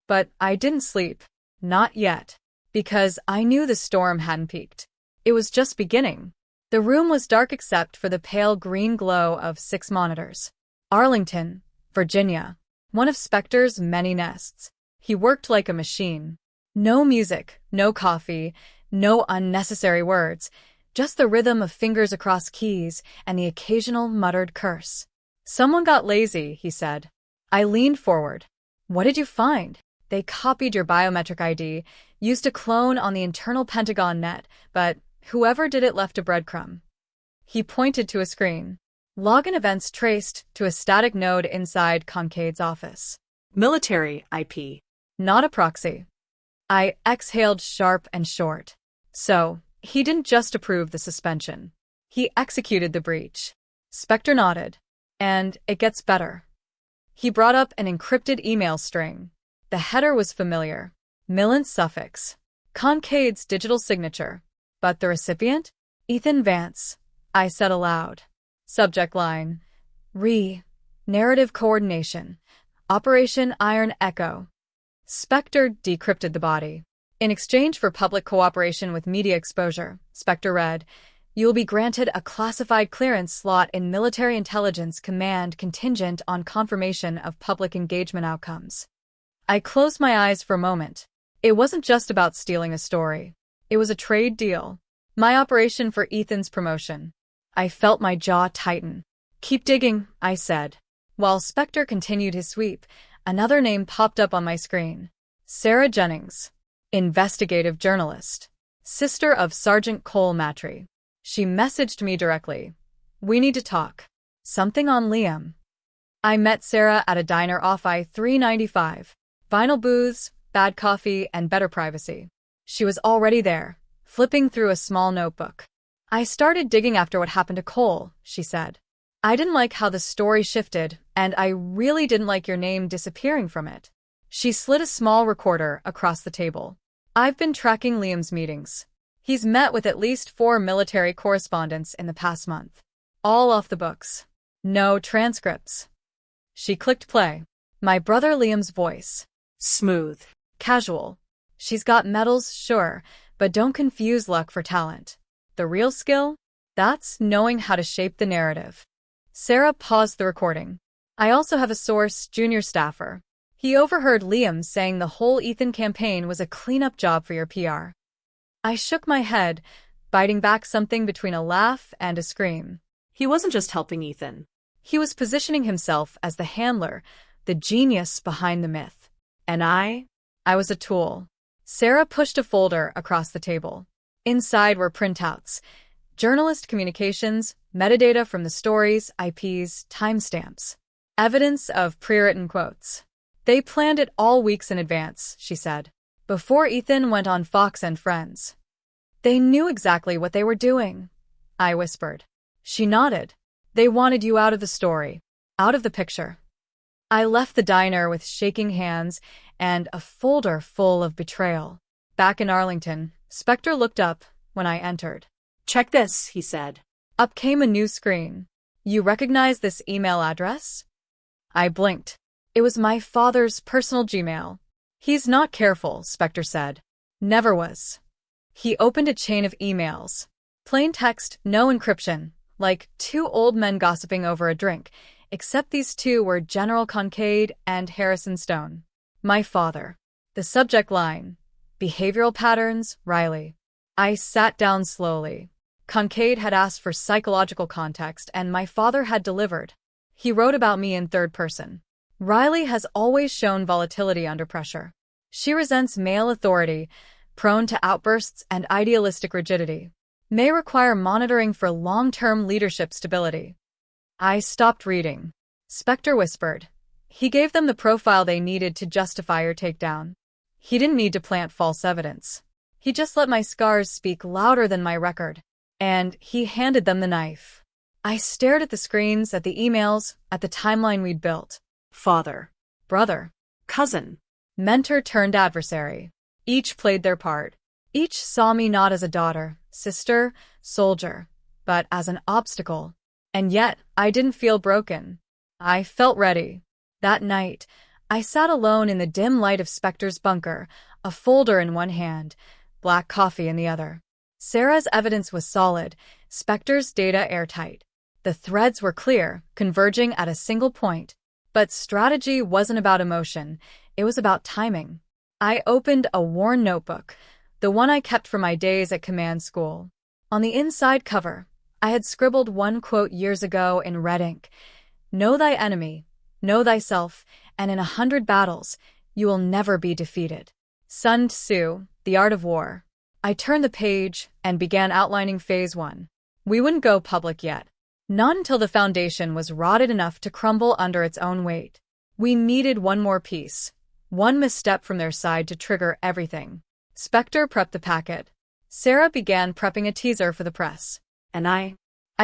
But I didn't sleep. Not yet. Because I knew the storm hadn't peaked. It was just beginning. The room was dark except for the pale green glow of 6 monitors. Arlington, Virginia. One of Spectre's many nests. He worked like a machine. No music, no coffee, no unnecessary words. Just the rhythm of fingers across keys and the occasional muttered curse. "Someone got lazy," he said. I leaned forward. "What did you find?" "They copied your biometric ID, used a clone on the internal Pentagon net, but whoever did it left a breadcrumb." He pointed to a screen. Login events traced to a static node inside Concade's office. Military IP. Not a proxy. I exhaled sharp and short. So, he didn't just approve the suspension. He executed the breach. Spectre nodded. And it gets better. He brought up an encrypted email string. The header was familiar. Millant's suffix. Concade's digital signature. But the recipient? Ethan Vance. I said aloud. Subject line. Narrative coordination. Operation Iron Echo. Spectre decrypted the body. In exchange for public cooperation with media exposure, Spectre read, "You will be granted a classified clearance slot in Military Intelligence Command contingent on confirmation of public engagement outcomes." I closed my eyes for a moment. It wasn't just about stealing a story. It was a trade deal. My operation for Ethan's promotion. I felt my jaw tighten. "Keep digging," I said. While Spectre continued his sweep, another name popped up on my screen. Sarah Jennings. Investigative journalist. Sister of Sergeant Cole Matry. She messaged me directly. "We need to talk. Something on Liam." I met Sarah at a diner off I-395. Vinyl booths, bad coffee, and better privacy. She was already there, flipping through a small notebook. "I started digging after what happened to Cole," she said. "I didn't like how the story shifted, and I really didn't like your name disappearing from it." She slid a small recorder across the table. "I've been tracking Liam's meetings. He's met with at least 4 military correspondents in the past month. All off the books. No transcripts." She clicked play. My brother Liam's voice. Smooth. Casual. "She's got medals, sure, But don't confuse luck for talent. The real skill? That's knowing how to shape the narrative. Sarah paused the recording. I also have a source, junior staffer. He overheard Liam saying the whole Ethan campaign was a cleanup job for your PR. I shook my head, biting back something between a laugh and a scream. He wasn't just helping Ethan. He was positioning himself as the handler, the genius behind the myth. And I was a tool. Sarah pushed a folder across the table. Inside were printouts, journalist communications, metadata from the stories, IPs, timestamps, evidence of pre-written quotes. They planned it all weeks in advance, she said, before Ethan went on Fox and Friends. They knew exactly what they were doing, I whispered. She nodded. They wanted you out of the story, out of the picture. I left the diner with shaking hands and a folder full of betrayal. Back in Arlington, Spectre looked up when I entered. Check this, he said. Up came a new screen. You recognize this email address? I blinked. It was my father's personal Gmail. He's not careful, Spectre said. Never was. He opened a chain of emails. Plain text, no encryption, like two old men gossiping over a drink, except these two were General Kincaid and Harrison Stone. My father. The subject line, behavioral patterns, Riley. I sat down slowly. Kincaid had asked for psychological context, and my father had delivered. He wrote about me in third person. Riley has always shown volatility under pressure. She resents male authority, prone to outbursts and idealistic rigidity. May require monitoring for long-term leadership stability. I stopped reading. Spectre whispered. He gave them the profile they needed to justify your takedown. He didn't need to plant false evidence. He just let my scars speak louder than my record. And he handed them the knife. I stared at the screens, at the emails, at the timeline we'd built. Father. Brother. Cousin. Mentor turned adversary. Each played their part. Each saw me not as a daughter, sister, soldier, but as an obstacle. And yet, I didn't feel broken. I felt ready. That night, I sat alone in the dim light of Spectre's bunker, a folder in one hand, black coffee in the other. Sarah's evidence was solid, Spectre's data airtight. The threads were clear, converging at a single point. But strategy wasn't about emotion, it was about timing. I opened a worn notebook, the one I kept from my days at command school. On the inside cover, I had scribbled one quote years ago in red ink. Know thy enemy, know thyself, and in 100 battles, you will never be defeated. Sun Tzu, The Art of War. I turned the page and began outlining phase 1. We wouldn't go public yet. Not until the foundation was rotted enough to crumble under its own weight. We needed one more piece. One misstep from their side to trigger everything. Spectre prepped the packet. Sarah began prepping a teaser for the press. And I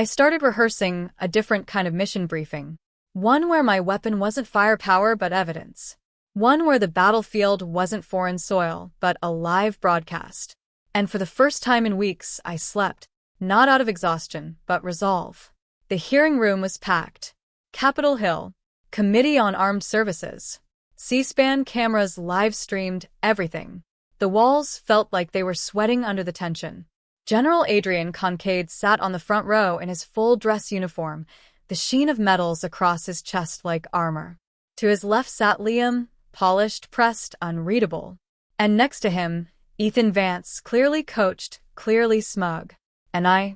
started rehearsing a different kind of mission briefing. One where my weapon wasn't firepower but evidence. One where the battlefield wasn't foreign soil but a live broadcast. And for the first time in weeks, I slept. Not out of exhaustion, but resolve. The hearing room was packed. Capitol Hill. Committee on Armed Services. C-SPAN cameras live-streamed everything. The walls felt like they were sweating under the tension. General Adrian Kincaid sat on the front row in his full dress uniform, the sheen of metals across his chest like armor. To his left sat Liam, polished, pressed, unreadable. And next to him, Ethan Vance, clearly coached, clearly smug. And I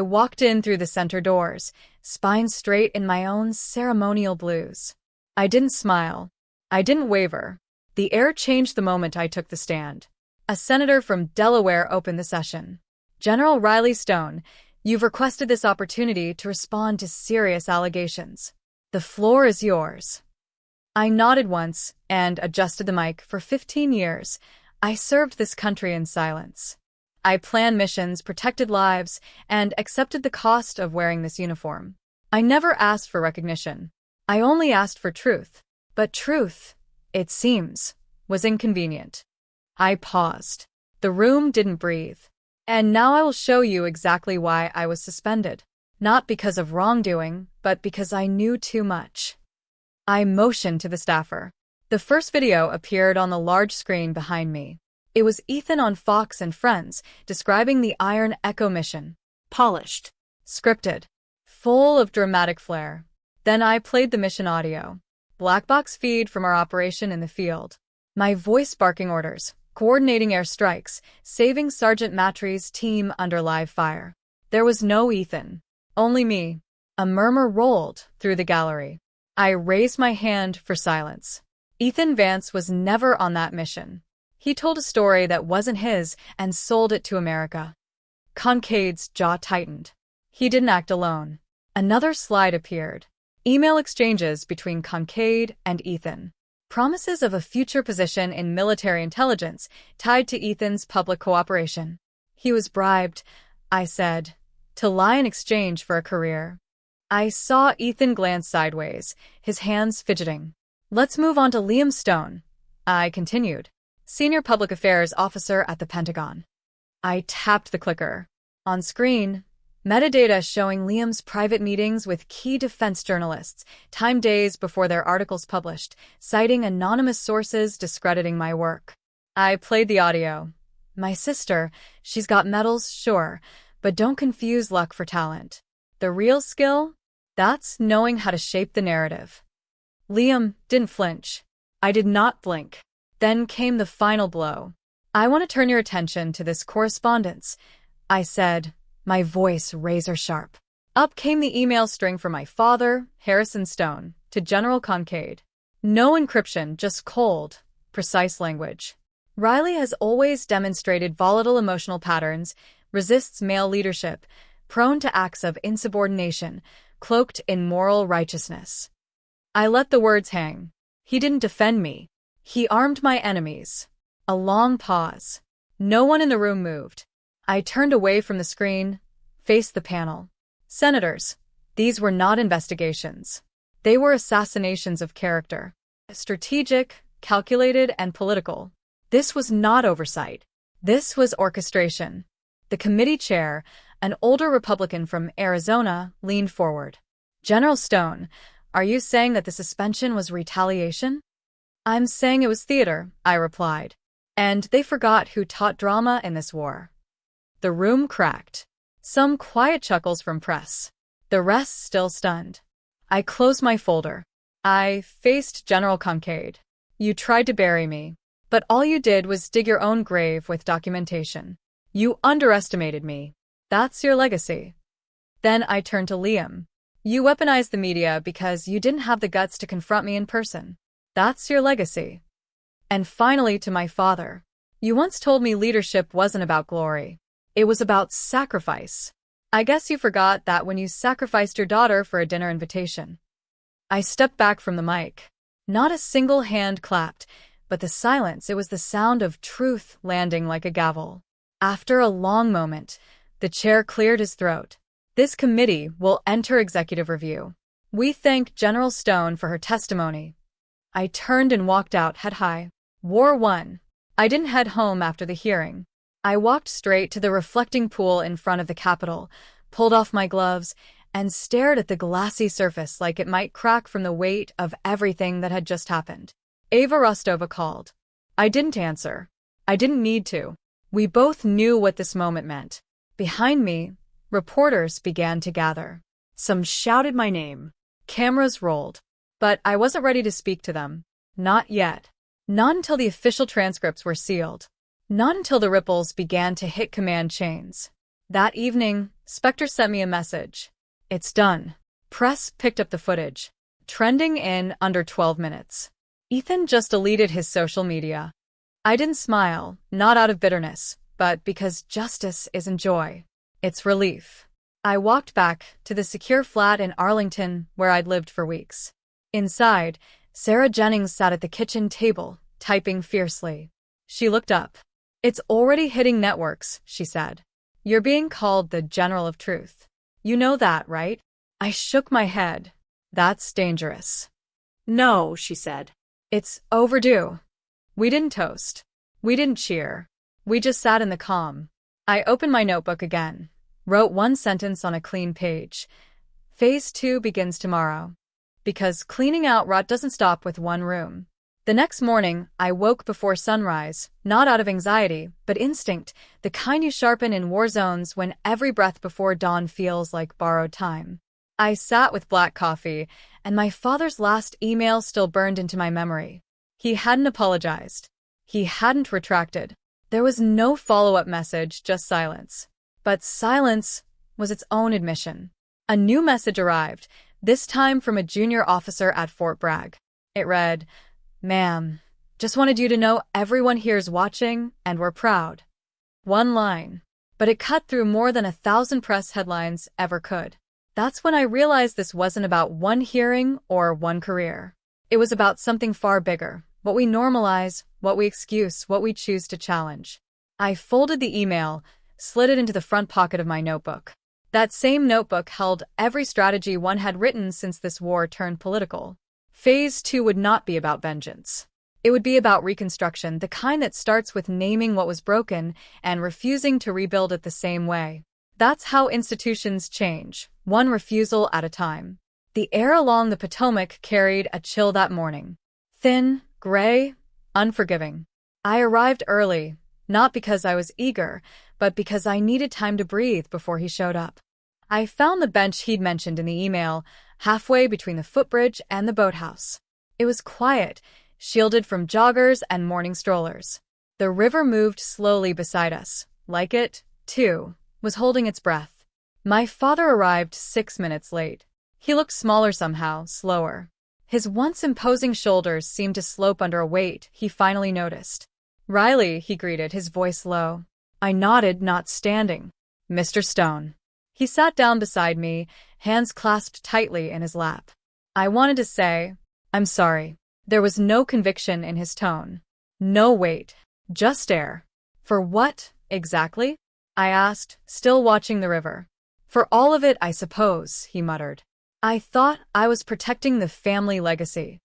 walked in through the center doors, spine straight in my own ceremonial blues. I didn't smile. I didn't waver. The air changed the moment I took the stand. A senator from Delaware opened the session. General Riley Stone, you've requested this opportunity to respond to serious allegations. The floor is yours. I nodded once and adjusted the mic. For 15 years, I served this country in silence. I planned missions, protected lives, and accepted the cost of wearing this uniform. I never asked for recognition. I only asked for truth. But truth, it seems, was inconvenient. I paused. The room didn't breathe. And now I will show you exactly why I was suspended. Not because of wrongdoing, but because I knew too much. I motioned to the staffer. The first video appeared on the large screen behind me. It was Ethan on Fox and Friends, describing the Iron Echo mission. Polished. Scripted. Full of dramatic flair. Then I played the mission audio. Black box feed from our operation in the field. My voice barking orders, coordinating airstrikes, saving Sergeant Matri's team under live fire. There was no Ethan. Only me. A murmur rolled through the gallery. I raised my hand for silence. Ethan Vance was never on that mission. He told a story that wasn't his and sold it to America. Kincaid's jaw tightened. He didn't act alone. Another slide appeared. Email exchanges between Kincaid and Ethan. Promises of a future position in military intelligence tied to Ethan's public cooperation. He was bribed, I said, to lie in exchange for a career. I saw Ethan glance sideways, his hands fidgeting. Let's move on to Liam Stone, I continued, Senior Public Affairs Officer at the Pentagon. I tapped the clicker. On screen, metadata showing Liam's private meetings with key defense journalists, time days before their articles published, citing anonymous sources discrediting my work. I played the audio. My sister, she's got medals, sure, but don't confuse luck for talent. The real skill? That's knowing how to shape the narrative. Liam didn't flinch. I did not blink. Then came the final blow. I want to turn your attention to this correspondence, I said, my voice razor sharp. Up came the email string from my father, Harrison Stone, to General Kincaid. No encryption, just cold, precise language. Riley has always demonstrated volatile emotional patterns, resists male leadership, prone to acts of insubordination, cloaked in moral righteousness. I let the words hang. He didn't defend me. He armed my enemies. A long pause. No one in the room moved. I turned away from the screen, faced the panel. Senators, these were not investigations. They were assassinations of character. Strategic, calculated, and political. This was not oversight. This was orchestration. The committee chair, an older Republican from Arizona, leaned forward. General Stone, are you saying that the suspension was retaliation? I'm saying it was theater, I replied. And they forgot who taught drama in this war. The room cracked. Some quiet chuckles from press. The rest still stunned. I closed my folder. I faced General Kincaid. You tried to bury me, but all you did was dig your own grave with documentation. You underestimated me. That's your legacy. Then I turned to Liam. You weaponized the media because you didn't have the guts to confront me in person. That's your legacy. And finally to my father. You once told me leadership wasn't about glory. It was about sacrifice. I guess you forgot that when you sacrificed your daughter for a dinner invitation. I stepped back from the mic. Not a single hand clapped, but the silence, it was the sound of truth landing like a gavel. After a long moment, the chair cleared his throat. This committee will enter executive review. We thank General Stone for her testimony. I turned and walked out head high. War won. I didn't head home after the hearing. I walked straight to the reflecting pool in front of the Capitol, pulled off my gloves, and stared at the glassy surface like it might crack from the weight of everything that had just happened. Ava Rostova called. I didn't answer. I didn't need to. We both knew what this moment meant. Behind me, reporters began to gather. Some shouted my name. Cameras rolled. But I wasn't ready to speak to them. Not yet. Not until the official transcripts were sealed. Not until the ripples began to hit command chains. That evening, Spectre sent me a message. It's done. Press picked up the footage. Trending in under 12 minutes. Ethan just deleted his social media. I didn't smile, not out of bitterness, but because justice isn't joy. It's relief. I walked back to the secure flat in Arlington where I'd lived for weeks. Inside, Sarah Jennings sat at the kitchen table, typing fiercely. She looked up. It's already hitting networks, she said. You're being called the General of Truth. You know that, right? I shook my head. That's dangerous. No, she said. It's overdue. We didn't toast. We didn't cheer. We just sat in the calm. I opened my notebook again. Wrote one sentence on a clean page. Phase 2 begins tomorrow. Because cleaning out rot doesn't stop with one room. The next morning, I woke before sunrise, not out of anxiety, but instinct, the kind you sharpen in war zones when every breath before dawn feels like borrowed time. I sat with black coffee, and my father's last email still burned into my memory. He hadn't apologized. He hadn't retracted. There was no follow-up message, just silence. But silence was its own admission. A new message arrived, this time from a junior officer at Fort Bragg. It read, "Ma'am, just wanted you to know everyone here's watching and we're proud." One line, but it cut through more than 1,000 press headlines ever could. That's when I realized this wasn't about one hearing or one career. It was about something far bigger, what we normalize, what we excuse, what we choose to challenge. I folded the email, slid it into the front pocket of my notebook. That same notebook held every strategy one had written since this war turned political. Phase 2 would not be about vengeance. It would be about reconstruction, the kind that starts with naming what was broken and refusing to rebuild it the same way. That's how institutions change, one refusal at a time. The air along the Potomac carried a chill that morning. Thin, gray, unforgiving. I arrived early, not because I was eager, but because I needed time to breathe before he showed up. I found the bench he'd mentioned in the email, halfway between the footbridge and the boathouse. It was quiet, shielded from joggers and morning strollers. The river moved slowly beside us, like it, too, was holding its breath. My father arrived 6 minutes late. He looked smaller somehow, slower. His once imposing shoulders seemed to slope under a weight he finally noticed. "Riley," he greeted, his voice low. I nodded, not standing. "Mr. Stone." He sat down beside me, hands clasped tightly in his lap. I wanted to say, "I'm sorry." There was no conviction in his tone. No weight. Just air. "For what, exactly?" I asked, still watching the river. "For all of it, I suppose," he muttered. I thought I was protecting the family legacy.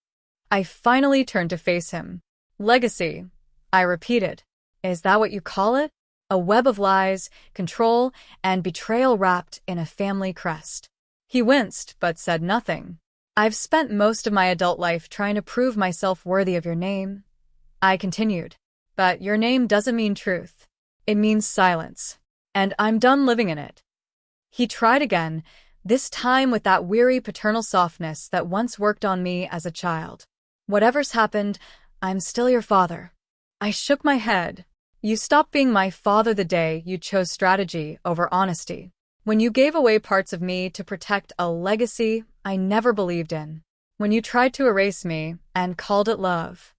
I finally turned to face him. "Legacy," I repeated. "Is that what you call it? A web of lies, control, and betrayal wrapped in a family crest." He winced, but said nothing. "I've spent most of my adult life trying to prove myself worthy of your name," I continued. "But your name doesn't mean truth. It means silence. And I'm done living in it." He tried again, this time with that weary paternal softness that once worked on me as a child. "Whatever's happened, I'm still your father." I shook my head. "You stopped being my father the day you chose strategy over honesty. When you gave away parts of me to protect a legacy I never believed in. When you tried to erase me and called it love."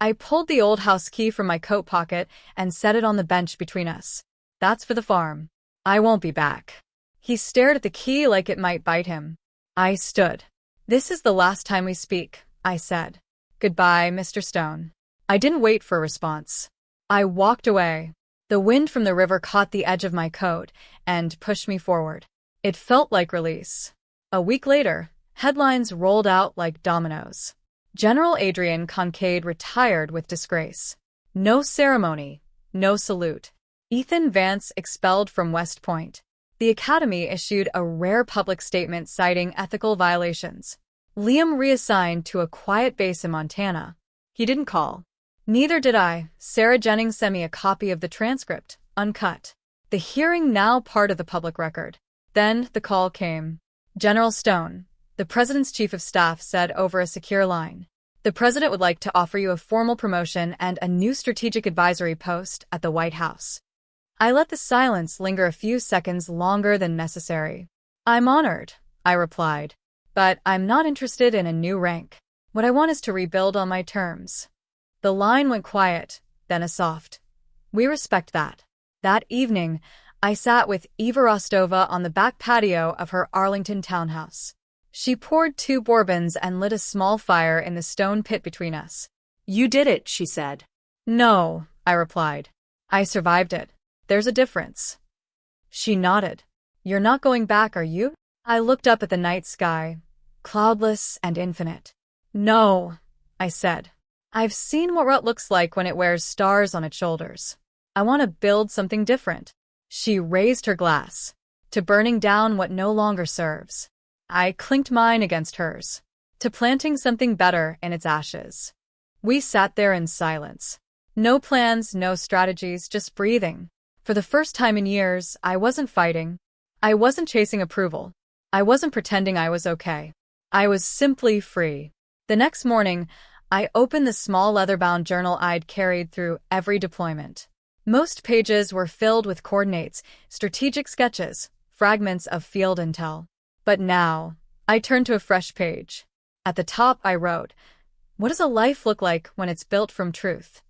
I pulled the old house key from my coat pocket and set it on the bench between us. "That's for the farm. I won't be back." He stared at the key like it might bite him. I stood. "This is the last time we speak," I said. "Goodbye, Mr. Stone." I didn't wait for a response. I walked away. The wind from the river caught the edge of my coat and pushed me forward. It felt like release. A week later, headlines rolled out like dominoes. General Adrian Kincaid retired with disgrace. No ceremony, no salute. Ethan Vance expelled from West Point. The Academy issued a rare public statement citing ethical violations. Liam reassigned to a quiet base in Montana. He didn't call. Neither did I. Sarah Jennings sent me a copy of the transcript, uncut. The hearing now part of the public record. Then the call came. "General Stone," the president's chief of staff said over a secure line. "The president would like to offer you a formal promotion and a new strategic advisory post at the White House." I let the silence linger a few seconds longer than necessary. "I'm honored," I replied. "But I'm not interested in a new rank. What I want is to rebuild on my terms." The line went quiet, then a soft, "We respect that." That evening, I sat with Eva Rostova on the back patio of her Arlington townhouse. She poured 2 bourbons and lit a small fire in the stone pit between us. "You did it," she said. "No," I replied. "I survived it. There's a difference." She nodded. "You're not going back, are you?" I looked up at the night sky, cloudless and infinite. "No," I said. "I've seen what rut looks like when it wears stars on its shoulders. I want to build something different." She raised her glass. "To burning down what no longer serves." I clinked mine against hers. "To planting something better in its ashes." We sat there in silence. No plans, no strategies, just breathing. For the first time in years, I wasn't fighting. I wasn't chasing approval. I wasn't pretending I was okay. I was simply free. The next morning, I opened the small leather-bound journal I'd carried through every deployment. Most pages were filled with coordinates, strategic sketches, fragments of field intel. But now, I turned to a fresh page. At the top, I wrote, "What does a life look like when it's built from truth?"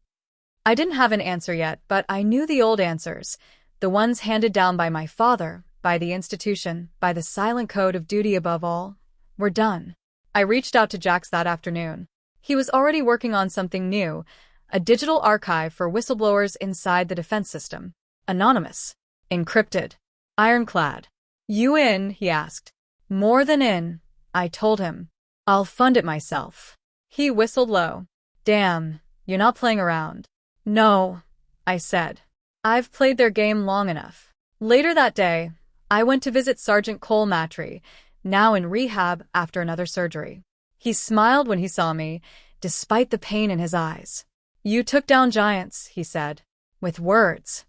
I didn't have an answer yet, but I knew the old answers, the ones handed down by my father, by the institution, by the silent code of duty above all, were done. I reached out to Jax that afternoon. He was already working on something new, a digital archive for whistleblowers inside the defense system. Anonymous. Encrypted. Ironclad. "You in?" he asked. "More than in," I told him. "I'll fund it myself." He whistled low. "Damn, you're not playing around." "No," I said. "I've played their game long enough." Later that day, I went to visit Sergeant Cole Matry, now in rehab after another surgery. He smiled when he saw me, despite the pain in his eyes. "You took down giants," he said. "With words."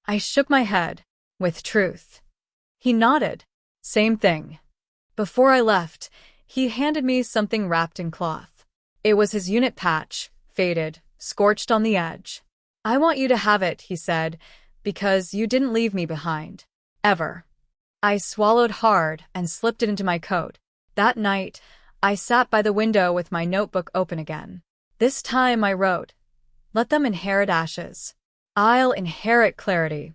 I shook my head. "With truth." He nodded. "Same thing." Before I left, he handed me something wrapped in cloth. It was his unit patch, faded, scorched on the edge. "I want you to have it," he said, "because you didn't leave me behind. Ever." I swallowed hard and slipped it into my coat. That night, I sat by the window with my notebook open again. This time I wrote, "Let them inherit ashes. I'll inherit clarity."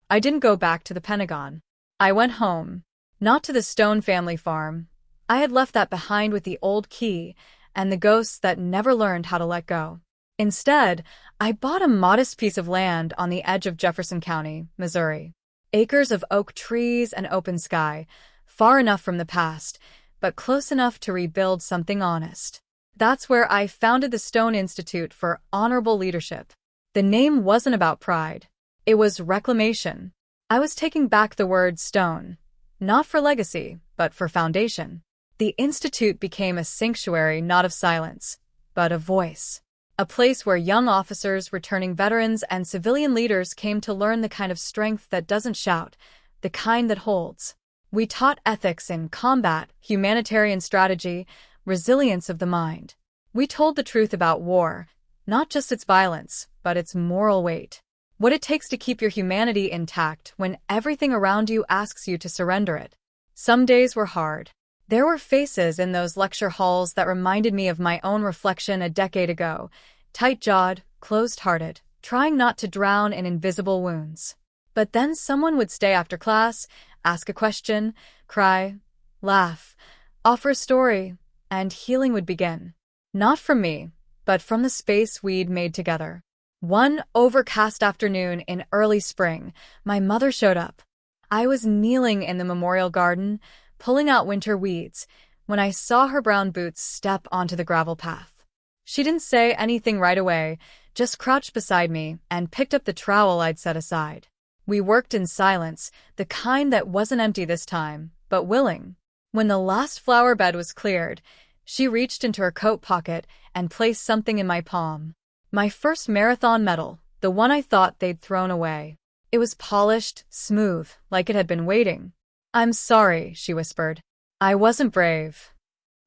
I didn't go back to the Pentagon. I went home. Not to the Stone family farm. I had left that behind with the old key and the ghosts that never learned how to let go. Instead, I bought a modest piece of land on the edge of Jefferson County, Missouri. Acres of oak trees and open sky, far enough from the past, but close enough to rebuild something honest. That's where I founded the Stone Institute for Honorable Leadership. The name wasn't about pride. It was reclamation. I was taking back the word stone, not for legacy, but for foundation. The Institute became a sanctuary not of silence, but of voice. A place where young officers, returning veterans, and civilian leaders came to learn the kind of strength that doesn't shout, the kind that holds. We taught ethics in combat, humanitarian strategy, resilience of the mind. We told the truth about war, not just its violence, but its moral weight. What it takes to keep your humanity intact when everything around you asks you to surrender it. Some days were hard. There were faces in those lecture halls that reminded me of my own reflection a decade ago, tight-jawed, closed-hearted, trying not to drown in invisible wounds. But then someone would stay after class, ask a question, cry, laugh, offer a story, and healing would begin. Not from me, but from the space we'd made together. One overcast afternoon in early spring, my mother showed up. I was kneeling in the memorial garden, pulling out winter weeds, when I saw her brown boots step onto the gravel path. She didn't say anything right away, just crouched beside me and picked up the trowel I'd set aside. We worked in silence, the kind that wasn't empty this time, but willing. When the last flower bed was cleared, she reached into her coat pocket and placed something in my palm. My first marathon medal, the one I thought they'd thrown away. It was polished, smooth, like it had been waiting. "I'm sorry," she whispered. "I wasn't brave."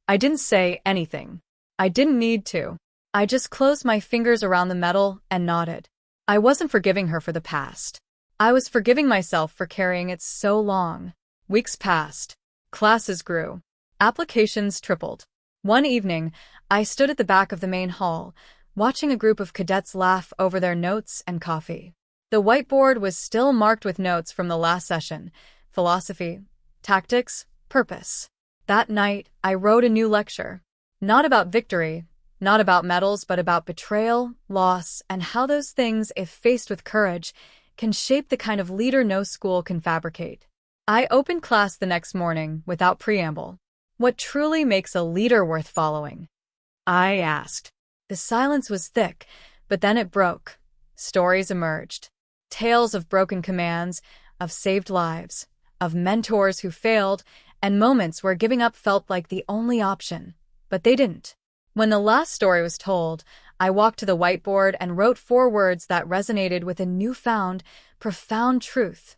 I didn't say anything. I didn't need to. I just closed my fingers around the medal and nodded. I wasn't forgiving her for the past. I was forgiving myself for carrying it so long. Weeks passed. Classes grew. Applications tripled. One evening, I stood at the back of the main hall, watching a group of cadets laugh over their notes and coffee. The whiteboard was still marked with notes from the last session: philosophy, tactics, purpose. That night, I wrote a new lecture. Not about victory, not about medals, but about betrayal, loss, and how those things, if faced with courage, can shape the kind of leader no school can fabricate. I opened class the next morning without preamble. "What truly makes a leader worth following?" I asked. The silence was thick, but then it broke. Stories emerged. Tales of broken commands, of saved lives, of mentors who failed, and moments where giving up felt like the only option. But they didn't. When the last story was told, I walked to the whiteboard and wrote 4 words that resonated with a newfound, profound truth.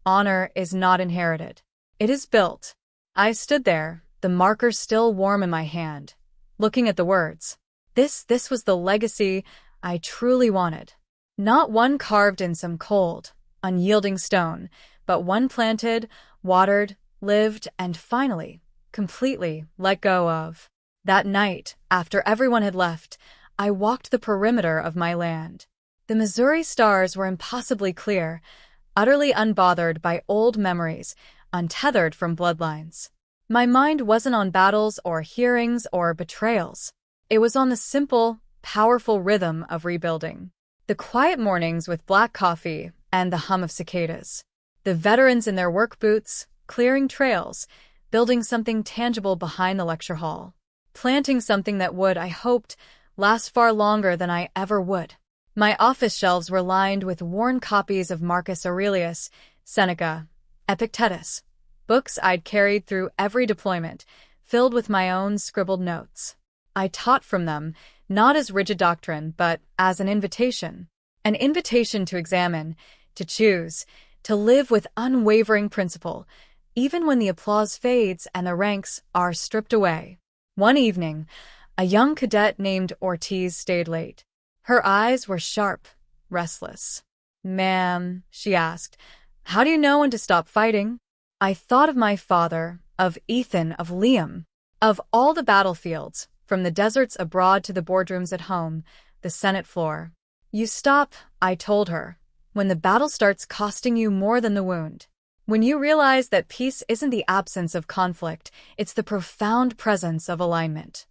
Honor is not inherited. It is built. I stood there, the marker still warm in my hand, looking at the words. This was the legacy I truly wanted. Not one carved in some cold, unyielding stone, but one planted, watered, lived, and finally, completely let go of. That night, after everyone had left, I walked the perimeter of my land. The Missouri stars were impossibly clear, utterly unbothered by old memories, untethered from bloodlines. My mind wasn't on battles or hearings or betrayals. It was on the simple, powerful rhythm of rebuilding. The quiet mornings with black coffee and the hum of cicadas. The veterans in their work boots, clearing trails, building something tangible behind the lecture hall. Planting something that would, I hoped, last far longer than I ever would. My office shelves were lined with worn copies of Marcus Aurelius, Seneca, Epictetus, books I'd carried through every deployment, filled with my own scribbled notes. I taught from them, not as rigid doctrine, but as an invitation to examine, to choose, to live with unwavering principle, even when the applause fades and the ranks are stripped away. One evening, a young cadet named Ortiz stayed late. Her eyes were sharp, restless. "Ma'am," she asked, "how do you know when to stop fighting?" I thought of my father, of Ethan, of Liam, of all the battlefields, from the deserts abroad to the boardrooms at home, the Senate floor. "You stop," I told her, "when the battle starts costing you more than the wound. When you realize that peace isn't the absence of conflict, it's the profound presence of alignment."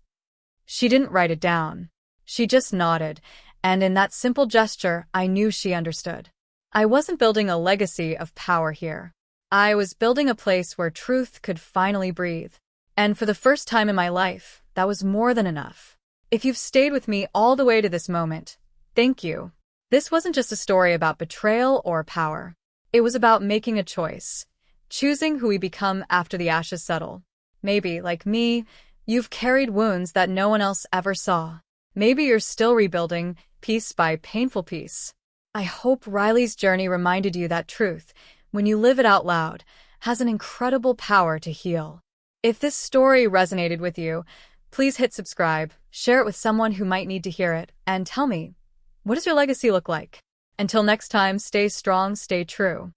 She didn't write it down. She just nodded, and in that simple gesture, I knew she understood. I wasn't building a legacy of power here. I was building a place where truth could finally breathe. And for the first time in my life, that was more than enough. If you've stayed with me all the way to this moment, thank you. This wasn't just a story about betrayal or power. It was about making a choice, choosing who we become after the ashes settle. Maybe, like me, you've carried wounds that no one else ever saw. Maybe you're still rebuilding, piece by painful piece. I hope Riley's journey reminded you that truth, when you live it out loud, has an incredible power to heal. If this story resonated with you, please hit subscribe, share it with someone who might need to hear it, and tell me, what does your legacy look like? Until next time, stay strong, stay true.